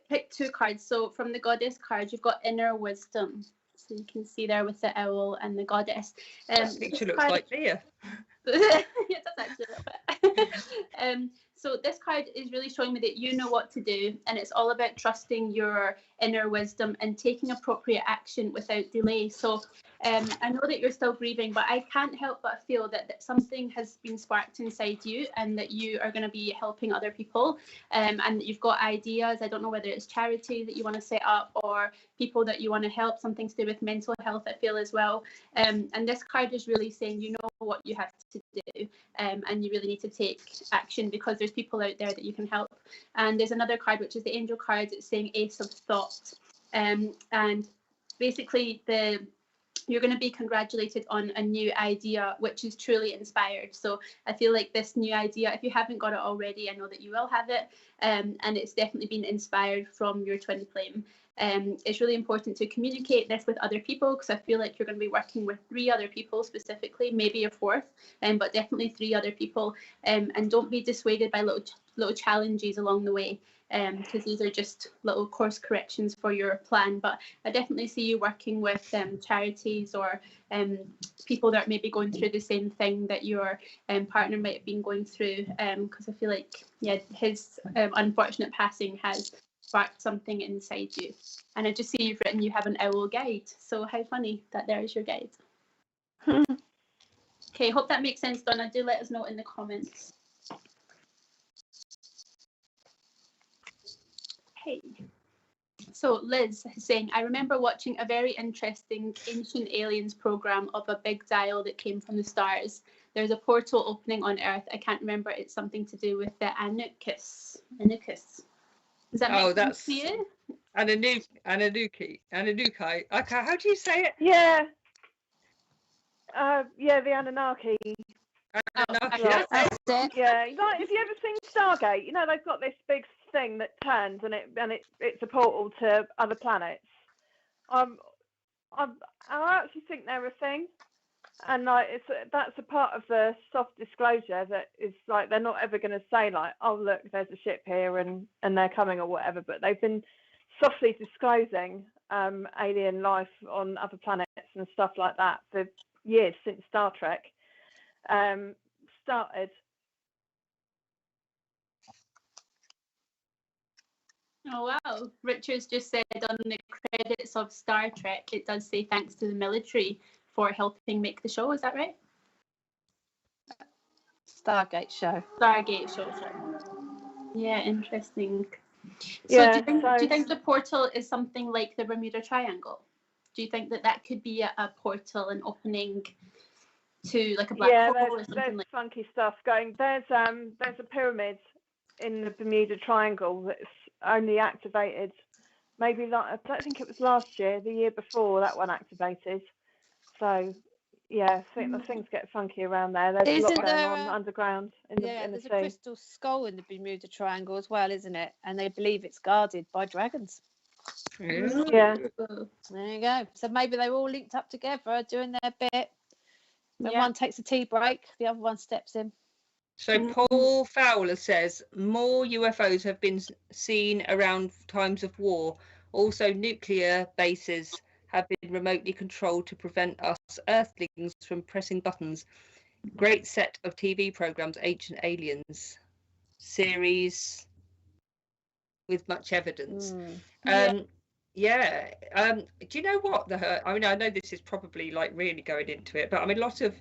picked two cards. So from the goddess card, you've got inner wisdom. So you can see there with the owl and the goddess. That picture looks like Lia. It does actually a little bit. So this card is really showing me that you know what to do, and it's all about trusting your inner wisdom and taking appropriate action without delay. So I know that you're still grieving, but I can't help but feel that something has been sparked inside you, and that you are going to be helping other people, and that you've got ideas. I don't know whether it's charity that you want to set up or people that you want to help, something to do with mental health, I feel, as well. And this card is really saying you know what you have to do, and you really need to take action, because there's people out there that you can help. And there's another card, which is the angel card. It's saying Ace of Thought, and basically you're going to be congratulated on a new idea which is truly inspired. So I feel like this new idea, if you haven't got it already, I know that you will have it, and it's definitely been inspired from your twin flame. It's really important to communicate this with other people, because I feel like you're going to be working with 3 other people specifically, maybe a 4th, but definitely 3 other people, and don't be dissuaded by little challenges along the way, because these are just little course corrections for your plan. But I definitely see you working with charities or people that are maybe going through the same thing that your partner might have been going through, because I feel like his unfortunate passing has sparked something inside you. And I just see you've written you have an owl guide, so how funny that there is your guide. Okay, hope that makes sense, Donna. Do let us know in the comments. Hey, so Liz is saying, I remember watching a very interesting Ancient Aliens program of a big dial that came from the stars. There's a portal opening on Earth. I can't remember. It's something to do with the Anunnakis. Does that make sense to you? Anunnaki. Okay, how do you say it? Yeah. The Anunnaki. Yeah, like, have you ever seen Stargate? You know, they've got this big thing that turns, and it's a portal to other planets. I actually think they're a thing, and like that's a part of the soft disclosure that is like they're not ever going to say like, oh look, there's a ship here and they're coming or whatever, but they've been softly disclosing alien life on other planets and stuff like that for years, since Star Trek started. Oh wow, Richard's just said on the credits of Star Trek, it does say thanks to the military for helping make the show. Is that right? Stargate show. Sorry. Yeah, interesting. So Yeah, do you think the portal is something like the Bermuda Triangle? Do you think that could be a portal, an opening to like a black hole or something? There's like funky stuff going. There's a pyramid in the Bermuda Triangle that's only activated maybe, like, I don't think it was last year, the year before that one activated. So yeah, I think the things get funky around there. There's a lot going on underground in the sea. There's a crystal skull in the Bermuda Triangle as well, isn't it? And they believe it's guarded by dragons. Yeah. There you go. So maybe they're all linked up together, doing their bit. When one takes a tea break, the other one steps in. So Paul Fowler says more UFOs have been seen around times of war. Also, nuclear bases have been remotely controlled to prevent us Earthlings from pressing buttons. Great set of TV programs, Ancient Aliens series with much evidence. Do you know what I mean, I know this is probably like really going into it, but I mean, a lot of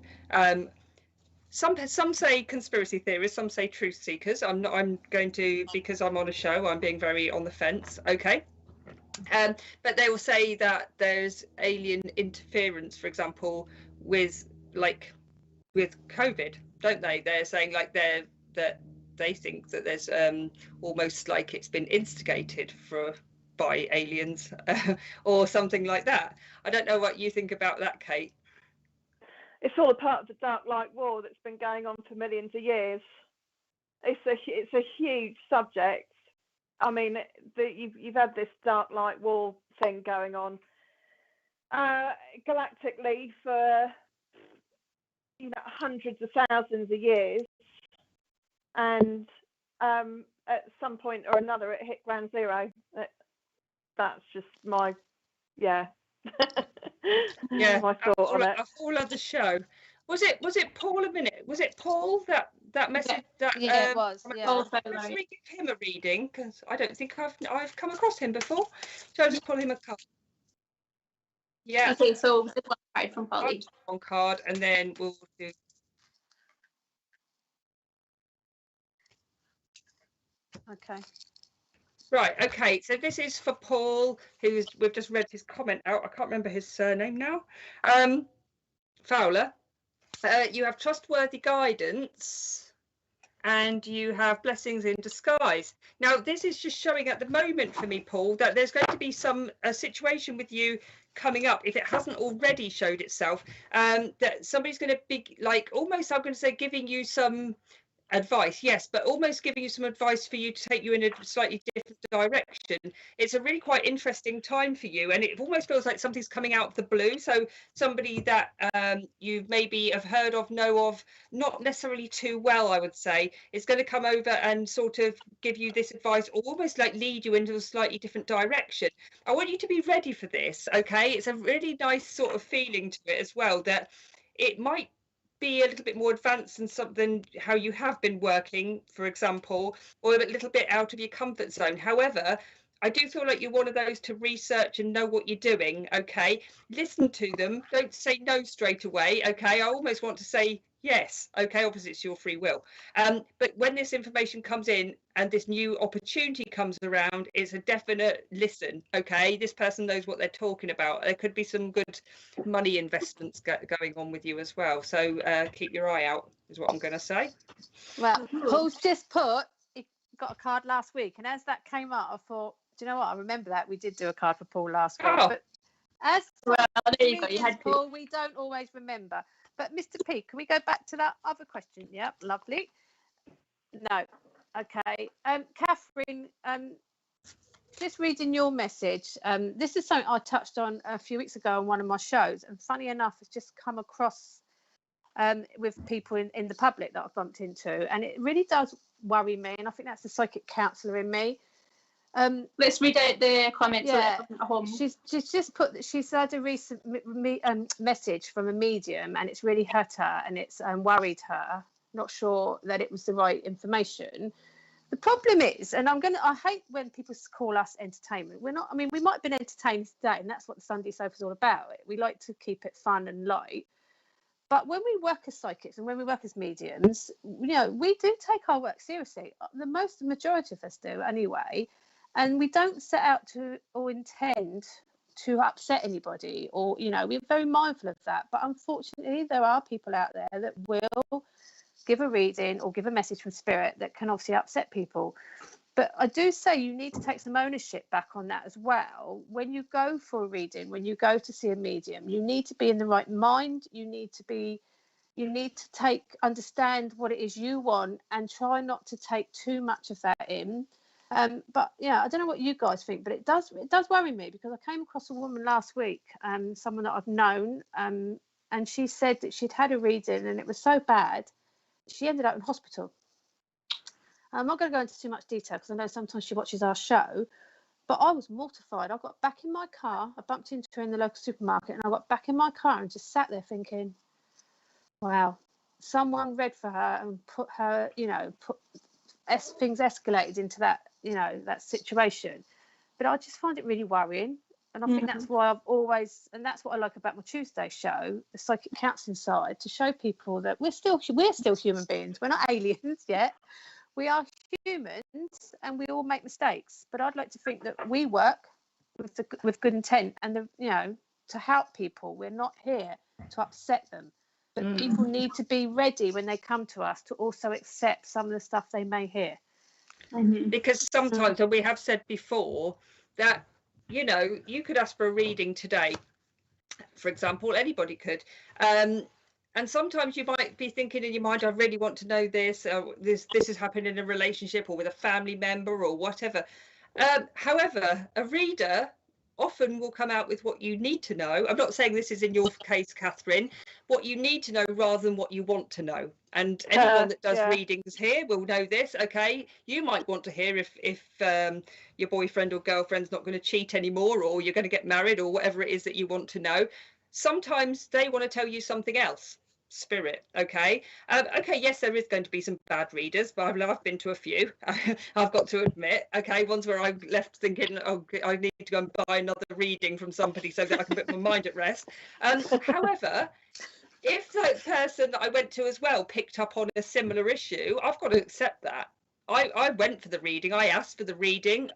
some say conspiracy theorists, some say truth seekers. I'm going to, because I'm on a show, I'm being very on the fence. Okay. But they will say that there's alien interference, for example, with COVID, don't they? They're saying like that they think that there's almost like it's been instigated by aliens or something like that. I don't know what you think about that, Kate. It's all a part of the Dark Light War that's been going on for millions of years. It's a huge subject. I mean, you've had this Dark Light War thing going on galactically for hundreds of thousands of years, and at some point or another, it hit ground zero. That's just my my thought on it. A whole other show. Was it Paul a minute? Was it Paul that message? It was. Yeah. Should we give him a reading? Because I don't think I've come across him before. So I'll just pull him a card. Yeah. Okay, so this one card from Polly. One card, and then we'll do. Okay. Right, okay, so this is for Paul, we've just read his comment out. I can't remember his surname now. Fowler, you have trustworthy guidance and you have blessings in disguise. Now, this is just showing at the moment for me, Paul, that there's going to be a situation with you coming up, if it hasn't already showed itself, that somebody's going to be like, almost, I'm going to say, giving you some advice, yes, but almost giving you some advice for you to take you in a slightly different direction. It's a really quite interesting time for you, and it almost feels like something's coming out of the blue. So somebody that you maybe have heard of, know of, not necessarily too well, I would say, is going to come over and sort of give you this advice, or almost like lead you into a slightly different direction. I want you to be ready for this, okay? It's a really nice sort of feeling to it as well, that it might be a little bit more advanced than something how you have been working, for example, or a little bit out of your comfort zone. However, I do feel like you're one of those to research and know what you're doing, okay? Listen to them. Don't say no straight away, okay? I almost want to say yes, okay? Obviously, it's your free will. But when this information comes in and this new opportunity comes around, it's a definite listen, okay? This person knows what they're talking about. There could be some good money investments going on with you as well. So keep your eye out, is what I'm going to say. Well, Paul's just put, he got a card last week, and as that came up, I thought, do you know what? I remember that we did do a card for Paul last week. Oh. But as there you go. You had Paul, we don't always remember. But Mr. P, can we go back to that other question? Yep, lovely. No, okay. Catherine, just reading your message. This is something I touched on a few weeks ago on one of my shows, and funny enough, it's just come across with people in the public that I've bumped into, and it really does worry me. And I think that's the psychic counsellor in me. Let's read out the comments. Yeah, at home. She's just put that she's had a recent message from a medium, and it's really hurt her, and it's worried her. Not sure that it was the right information. The problem is, and I hate when people call us entertainment. We're not. I mean, we might have been entertained today, and that's what the Sunday Sofa is all about. We like to keep it fun and light. But when we work as psychics and when we work as mediums, we do take our work seriously. The majority of us do, anyway. And we don't set out to or intend to upset anybody, or, we're very mindful of that. But unfortunately, there are people out there that will give a reading or give a message from spirit that can obviously upset people. But I do say you need to take some ownership back on that as well. When you go for a reading, when you go to see a medium, you need to be in the right mind. You need to understand what it is you want and try not to take too much of that in. But I don't know what you guys think, but it does worry me, because I came across a woman last week, someone that I've known, and she said that she'd had a reading and it was so bad she ended up in hospital. I'm not going to go into too much detail because I know sometimes she watches our show, But I was mortified. I got back in my car. I bumped into her in the local supermarket, and I got back in my car and just sat there thinking, wow, someone read for her and put her, things escalated into that, that situation. But I just find it really worrying. And I think that's why I've always, and that's what I like about my Tuesday show, the psychic counselling side, to show people that we're still human beings. We're not aliens yet. We are humans, and we all make mistakes. But I'd like to think that we work with good intent, and to help people. We're not here to upset them, but people need to be ready when they come to us to also accept some of the stuff they may hear. Because sometimes, and we have said before, that you could ask for a reading today, for example. Anybody could. And sometimes you might be thinking in your mind, I really want to know this, this has happened in a relationship or with a family member or whatever. However, a reader often will come out with what you need to know. I'm not saying this is in your case, Catherine, what you need to know rather than what you want to know. And anyone that does readings here will know this. Okay, you might want to hear if your boyfriend or girlfriend's not going to cheat anymore, or you're going to get married, or whatever it is that you want to know. Sometimes they want to tell you something else. Spirit. Okay, yes, there is going to be some bad readers, but I've been to a few. I've got to admit. Okay, ones where I left thinking, oh, I need to go and buy another reading from somebody so that I can put my mind at rest. However, if the person that I went to as well picked up on a similar issue, I've got to accept that. I went for the reading. I asked for the reading.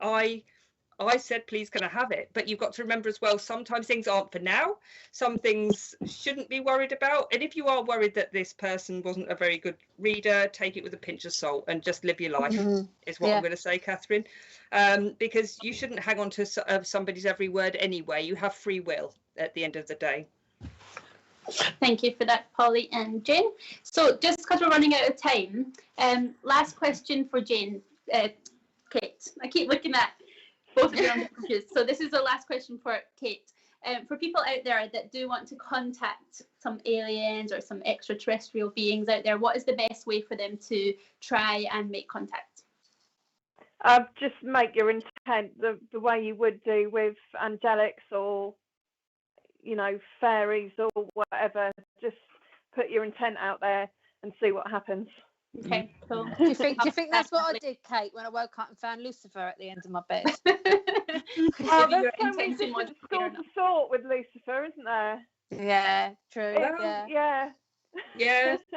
I said, please, can I have it? But you've got to remember as well, sometimes things aren't for now. Some things shouldn't be worried about. And if you are worried that this person wasn't a very good reader, take it with a pinch of salt and just live your life, is what I'm going to say, Catherine. Because you shouldn't hang on to somebody's every word anyway. You have free will at the end of the day. Thank you for that, Polly and Jane. So just because we're running out of time, last question for Jane. Kate, I keep looking at both of you on confused. So this is the last question for Kate. For people out there that do want to contact some aliens or some extraterrestrial beings out there, what is the best way for them to try and make contact? Just make your intent the way you would do with angelics or, fairies or whatever. Just put your intent out there and see what happens. Okay, cool. Do you think that's what I did, Kate, when I woke up and found Lucifer at the end of my bed? Oh, there's so many different schools of thought with Lucifer, isn't there? Yeah, true. Yeah.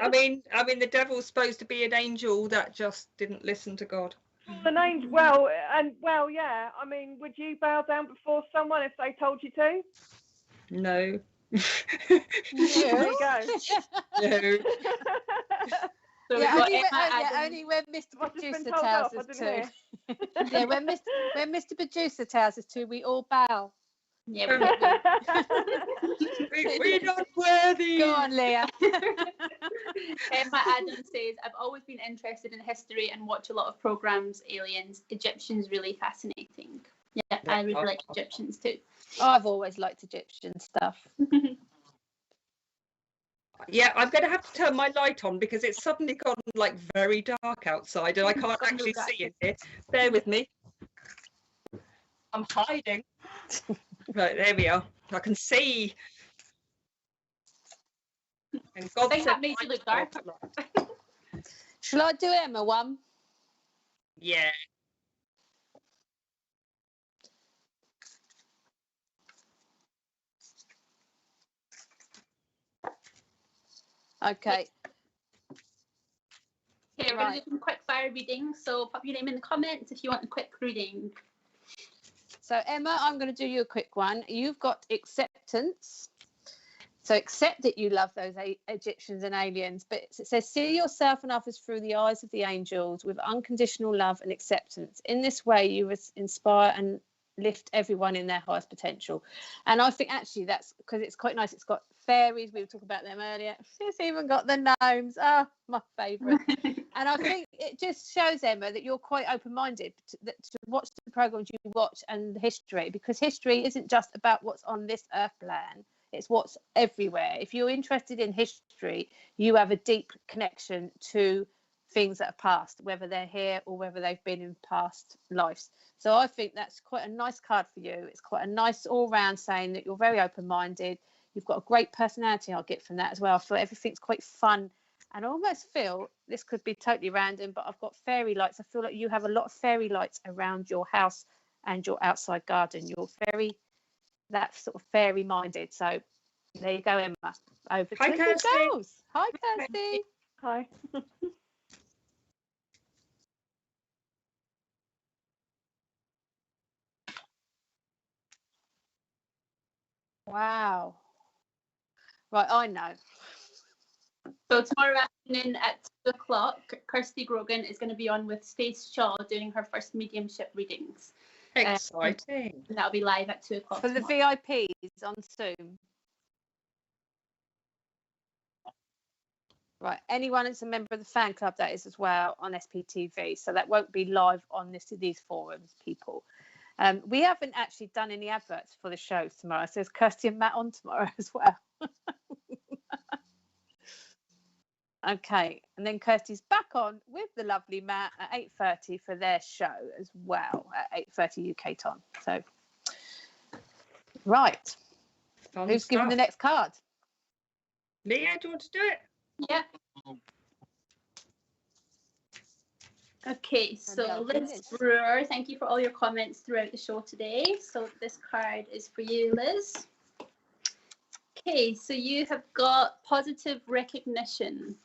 I mean, the devil's supposed to be an angel that just didn't listen to God. An angel. Well, yeah. I mean, would you bow down before someone if they told you to? No. There you go. No. So only when Mr. Producer tells us to. Yeah, when Mr. Producer tells us to, we all bow. Yeah, we're not worthy. Go on, Leah. Emma Adams says, I've always been interested in history and watch a lot of programs, aliens. Egyptians really fascinating. Yeah, I really like Egyptians too. I've always liked Egyptian stuff. Yeah, I'm going to have to turn my light on because it's suddenly gone like very dark outside and I can't actually see in here. Bear with me. I'm hiding. Right, there we are. I can see. And God, I think that made you look dark. Shall I do Emma one? Yeah. Okay. Okay, we're going to do some quick fire reading. So pop your name in the comments if you want a quick reading. So Emma, I'm going to do you a quick one. You've got acceptance. So accept that you love those Egyptians and aliens, but it says see yourself and others through the eyes of the angels with unconditional love and acceptance. In this way, you inspire and lift everyone in their highest potential. And I think actually that's because it's quite nice. It's got fairies. We were talking about them earlier. It's even got the gnomes. Oh, my favourite. And I think it just shows, Emma, that you're quite open-minded to watch the programs you watch and history, because history isn't just about what's on this earth plan. It's what's everywhere. If you're interested in history, you have a deep connection to things that are past, whether they're here or whether they've been in past lives. So I think that's quite a nice card for you. It's quite a nice all round saying that you're very open-minded. You've got a great personality, I'll get from that as well. I feel everything's quite fun, and I almost feel this could be totally random, but I've got fairy lights. I feel like you have a lot of fairy lights around your house and your outside garden. You're very, that sort of fairy minded. So there you go, Emma. Over to the girls. Hi, Kirsty. Hi. Wow. Right, I know. So tomorrow afternoon at 2:00, Kirsty Grogan is going to be on with Stace Shaw doing her first mediumship readings. Exciting. And that'll be live at 2:00 For the VIPs on Zoom. Right, anyone that's a member of the fan club, that is as well on SPTV. So that won't be live on these forums, people. We haven't actually done any adverts for the show tomorrow. So there's Kirsty and Matt on tomorrow as well. Okay, and then Kirsty's back on with the lovely Matt at 8:30 for their show as well at 8:30 UK time. So, right, who's giving the next card? Lia, do you want to do it? Yeah. Okay, so Liz Brewer, thank you for all your comments throughout the show today. So this card is for you, Liz. Okay, so you have got positive recognition.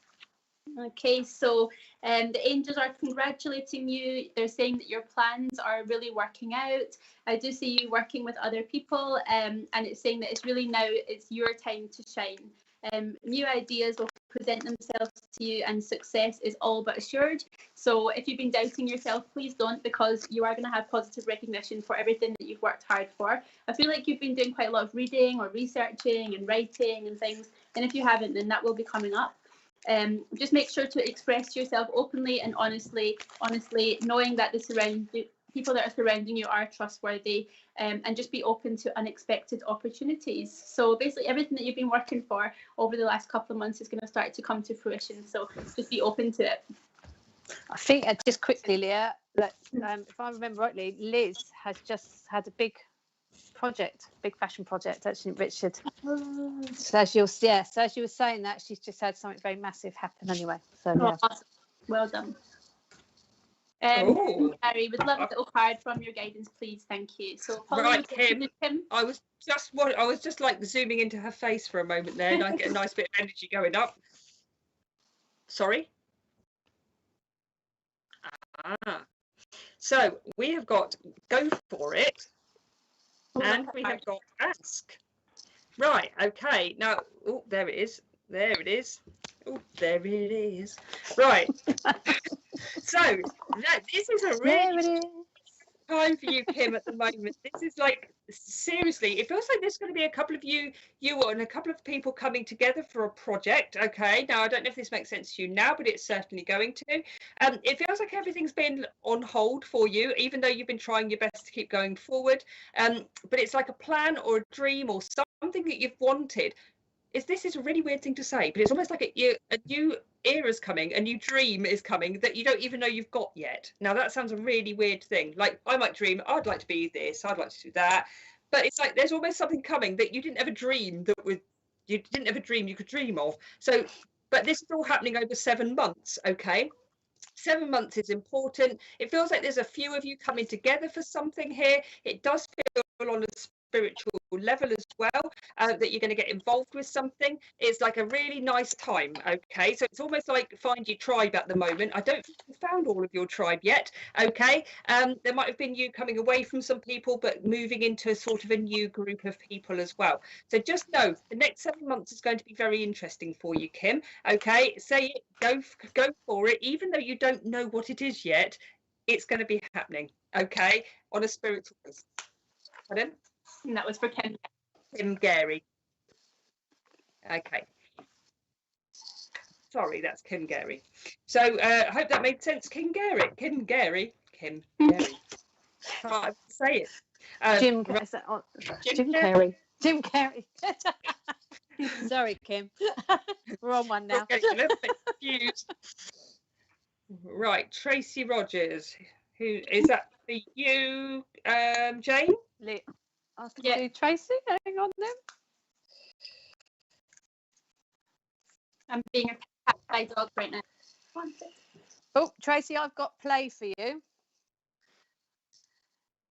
Okay, so the angels are congratulating you. They're saying that your plans are really working out. I do see you working with other people, and it's saying that it's really now it's your time to shine. New ideas will present themselves to you, and success is all but assured. So if you've been doubting yourself, please don't, because you are going to have positive recognition for everything that you've worked hard for. I feel like you've been doing quite a lot of reading or researching and writing and things, and if you haven't, then that will be coming up. Just make sure to express yourself openly and honestly, knowing that the people that are surrounding you are trustworthy, and just be open to unexpected opportunities. So basically everything that you've been working for over the last couple of months is going to start to come to fruition, so just be open to it. I think just quickly, Leah, that if I remember rightly, Liz has just had a big fashion project, actually, Richard. So as you were saying that, she's just had something very massive happen anyway. So yeah. Awesome. Well done. Gary, would love a little card from your guidance, please. Thank you. So right, Kim. I was just like zooming into her face for a moment there, and I get a nice bit of energy going up. Sorry. So we have got go for it. And we have got ask. Right, okay. Now, oh, there it is. There it is. Oh, there it is. Right. So, this is a really time for you, Kim, at the moment. This is like, seriously, it feels like there's going to be a couple of you and a couple of people coming together for a project. Okay, now I don't know if this makes sense to you now, but it's certainly going to. It feels like everything's been on hold for you, even though you've been trying your best to keep going forward. But it's like a plan or a dream or something that you've wanted. This is a really weird thing to say, but it's almost like a new era's coming, a new dream is coming that you don't even know you've got yet. Now that sounds a really weird thing. Like I might dream, I'd like to be this, I'd like to do that, but it's like there's almost something coming that you didn't ever dream you could dream of. So, but this is all happening over 7 months. Okay. 7 months is important. It feels like there's a few of you coming together for something here. It does feel on a spiritual level as well, that you're going to get involved with something. It's like a really nice time. Okay, so it's almost like find your tribe at the moment. I don't think you've found all of your tribe yet. Okay, there might have been you coming away from some people but moving into sort of a new group of people as well. So just know the next 7 months is going to be very interesting for you, Kim. Okay, say it, go for it, even though you don't know what it is yet. It's going to be happening. Okay, on a spiritual basis. Pardon? And that was for Kim. Kim Gary. Okay. Sorry, that's Kim Gary. So I hope that made sense. Kim Gary. Kim Gary. Can't say it. Jim Carrey. Jim Carrey. Sorry, Kim. We're on one now. Okay, a little bit confused. Right, Tracy Rogers. Who is that for you, Jane? Ask to do Tracy. Hang on then. I'm being attacked by dog right now. Oh, Tracy, I've got play for you.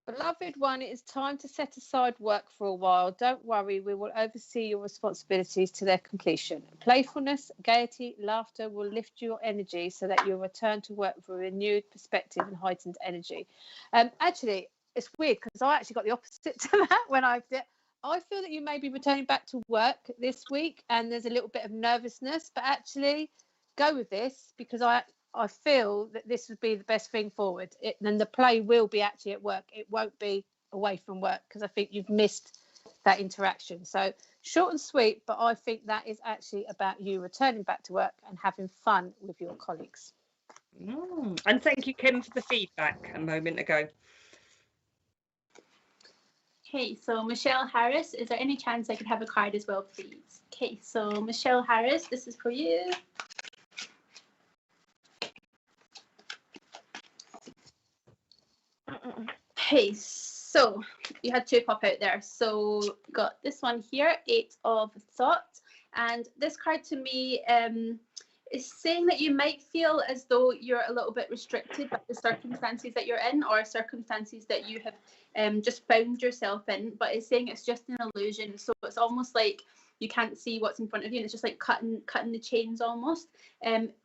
Beloved one, it is time to set aside work for a while. Don't worry, we will oversee your responsibilities to their completion. Playfulness, gaiety, laughter will lift your energy so that you'll return to work with a renewed perspective and heightened energy. Actually, it's weird because I actually got the opposite to that when I did. I feel that you may be returning back to work this week and there's a little bit of nervousness, but actually go with this because I feel that this would be the best thing forward. And the play will be actually at work. It won't be away from work because I think you've missed that interaction. So short and sweet, but I think that is actually about you returning back to work and having fun with your colleagues. And thank you, Kim, for the feedback a moment ago. Okay, so Michelle Harris, is there any chance I could have a card as well, please? Okay, so Michelle Harris, this is for you. Okay, so you had two pop out there. So got this one here, 8 of Thought. And this card to me is saying that you might feel as though you're a little bit restricted by the circumstances that you're in or circumstances that you have just found yourself in. But it's saying it's just an illusion. So it's almost like you can't see what's in front of you and it's just like cutting the chains almost.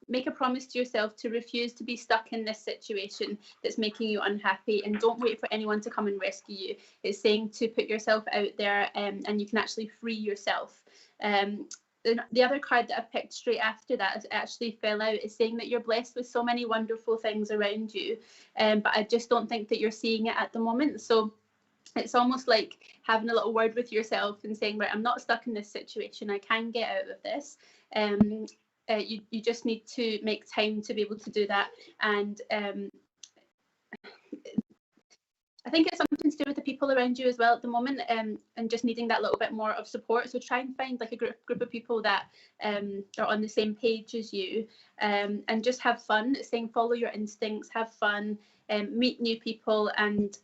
Make a promise to yourself to refuse to be stuck in this situation that's making you unhappy and don't wait for anyone to come and rescue you. It's saying to put yourself out there and you can actually free yourself. The other card that I picked straight after that actually fell out is saying that you're blessed with so many wonderful things around you, but I just don't think that you're seeing it at the moment. So it's almost like having a little word with yourself and saying, right, I'm not stuck in this situation. I can get out of this. You just need to make time to be able to do that. And I think it's something to do with the people around you as well at the moment, and just needing that little bit more of support. So try and find like a group of people that are on the same page as you, and just have fun. It's saying follow your instincts, have fun, meet new people, and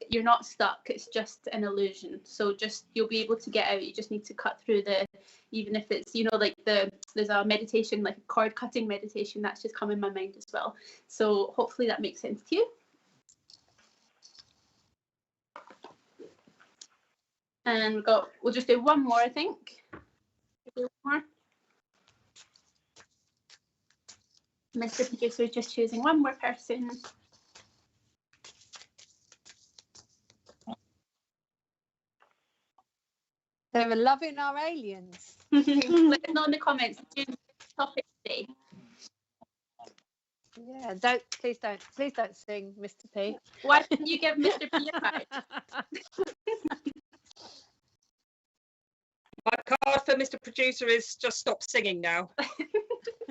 you're not stuck. It's just an illusion. So just you'll be able to get out. You just need to cut through even if it's like there's a meditation, like a cord cutting meditation that's just come in my mind as well. So hopefully that makes sense to you. And we'll just do one more, I think. One more. Mr. Producer is just choosing one more person. They're loving our aliens. Let us know in the comments. Topic today. Yeah, please don't sing, Mr. P. Why didn't you give Mr. P a card? My card for Mr. Producer is just stop singing now.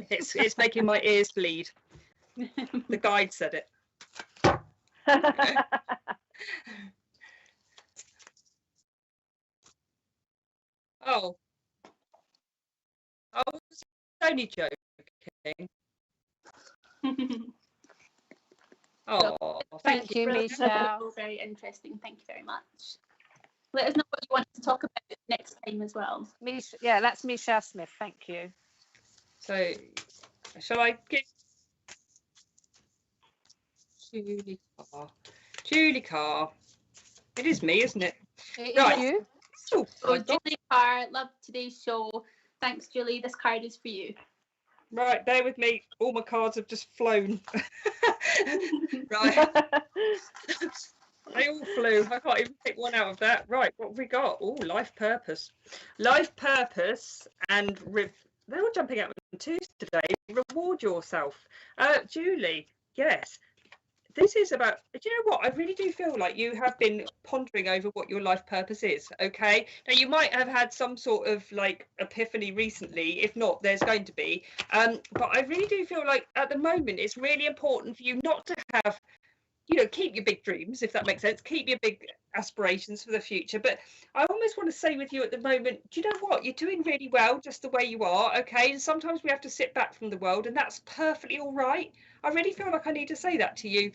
It's making my ears bleed. The guide said it. Oh, I was only joking. Oh, thank you, Michelle. Very interesting. Thank you very much. Let us know what you want to talk about next time as well. Yeah, that's Michelle Smith. Thank you. So, shall I give Julie Carr? It is me, isn't it? It is you. So Julie Carr, love today's show. Thanks, Julie. This card is for you. Right, bear with me. All my cards have just flown. Right. They all flew. I can't even pick one out of that. Right, what have we got? Oh, life purpose. Life purpose and they're all jumping out in twos today. Reward yourself. Julie, yes. This is about, do you know what? I really do feel like you have been pondering over what your life purpose is, okay? Now, you might have had some sort of like epiphany recently. If not, there's going to be. But I really do feel like at the moment, it's really important for you not to have, keep your big dreams, if that makes sense. Keep your big aspirations for the future. But I almost almost want to say with you at the moment, do you know what? You're doing really well just the way you are, okay? And sometimes we have to sit back from the world, and that's perfectly all right. I really feel like I need to say that to you,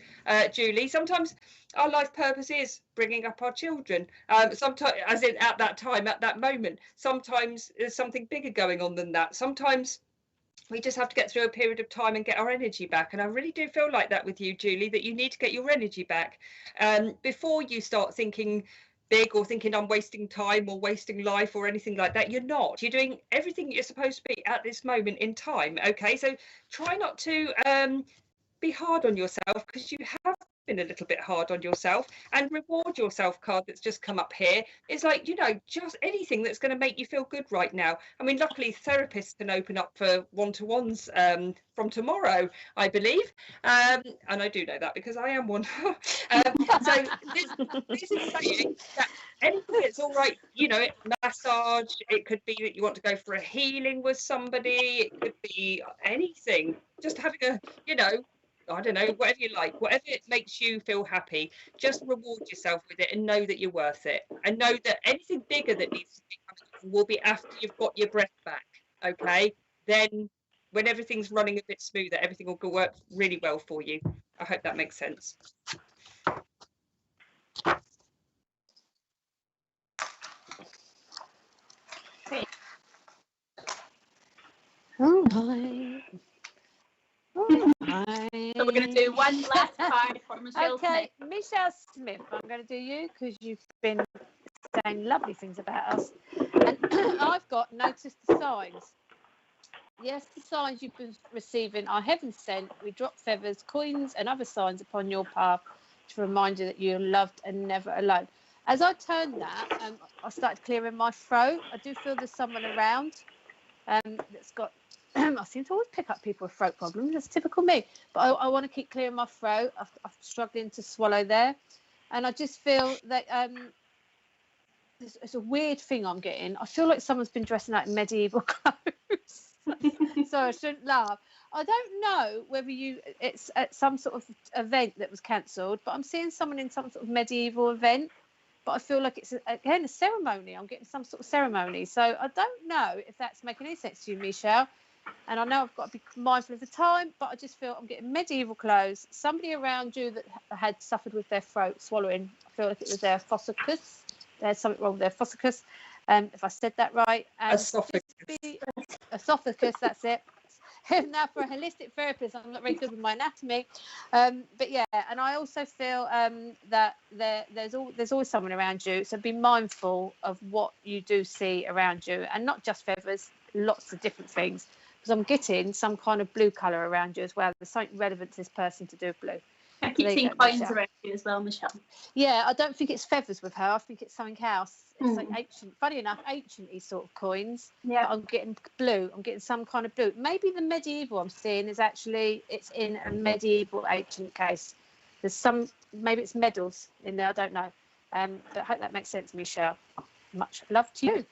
Julie. Sometimes our life purpose is bringing up our children. Sometimes, as in at that time, at that moment. Sometimes there's something bigger going on than that. Sometimes we just have to get through a period of time and get our energy back. And I really do feel like that with you, Julie, that you need to get your energy back before you start thinking big or thinking I'm wasting time or wasting life or anything like that. You're not. You're doing everything you're supposed to be at this moment in time. Okay, so try not to be hard on yourself, because you have been a little bit hard on yourself. And reward yourself card that's just come up here is like, you know, just anything that's going to make you feel good right now. I mean, luckily therapists can open up for one-to-ones from tomorrow, I believe, and I do know that because I am one. So this is saying that anything that's all right, you know, massage, it could be that you want to go for a healing with somebody, it could be anything, just having a, you know, I don't know, whatever you like, whatever it makes you feel happy, just reward yourself with it and know that you're worth it. And know that anything bigger that needs to be coming will be after you've got your breath back. Okay? Then when everything's running a bit smoother, everything will work really well for you. I hope that makes sense. All right. So we're going to do one last card for Michelle Smith. Michelle Smith, I'm going to do you because you've been saying lovely things about us. And I've got noticed the signs. Yes, the signs you've been receiving are heaven sent. We drop feathers, coins and other signs upon your path to remind you that you're loved and never alone. As I turned that, I started clearing my throat. I do feel there's someone around that's got... I seem to always pick up people with throat problems. That's typical me. But I want to keep clearing my throat. I'm struggling to swallow there. And I just feel that it's a weird thing I'm getting. I feel like someone's been dressing like medieval clothes. So I shouldn't laugh. I don't know whether it's at some sort of event that was cancelled, but I'm seeing someone in some sort of medieval event. But I feel like it's, again, a ceremony. I'm getting some sort of ceremony. So I don't know if that's making any sense to you, Michelle. And I know I've got to be mindful of the time, but I just feel I'm getting medieval clothes. Somebody around you that had suffered with their throat swallowing. I feel like it was their esophagus. They had something wrong with their esophagus. If I said that right. And esophagus, that's it. Now, for a holistic therapist, I'm not very good with my anatomy, but yeah. And I also feel that there's always someone around you. So be mindful of what you do see around you, and not just feathers, lots of different things. Because I'm getting some kind of blue colour around you as well. There's something relevant to this person to do with blue. I keep seeing coins around you as well, Michelle. Yeah, I don't think it's feathers with her. I think it's something else. It's like ancient, funny enough, ancient-y sort of coins. Yeah. I'm getting blue. I'm getting some kind of blue. Maybe the medieval I'm seeing is actually, it's in a medieval ancient case. There's some, maybe it's medals in there. I don't know. But I hope that makes sense, Michelle. Much love to you.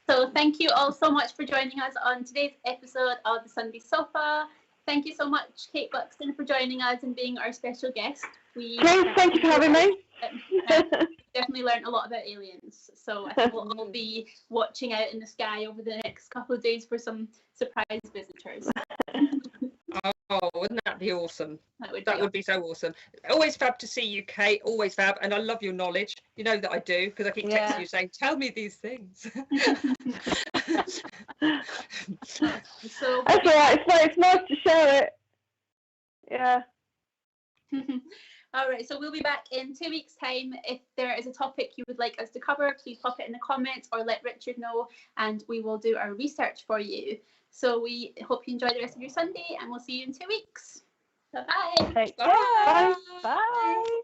So thank you all so much for joining us on today's episode of the Sunday Sofa. Thank you so much, Kate Buxton, for joining us and being our special guest. Thank you for having me. Definitely learned a lot about aliens. So I think we'll all be watching out in the sky over the next couple of days for some surprise visitors. Oh, wouldn't that be awesome? That would be so awesome. Always fab to see you, Kate. Always fab. And I love your knowledge. You know that I do, because I keep texting you saying, tell me these things. So that's all right. It's nice to share it. Yeah. All right, so we'll be back in 2 weeks' time. If there is a topic you would like us to cover, please pop it in the comments or let Richard know, and we will do our research for you. So we hope you enjoy the rest of your Sunday, and we'll see you in 2 weeks. Bye-bye. Bye. Bye. Bye.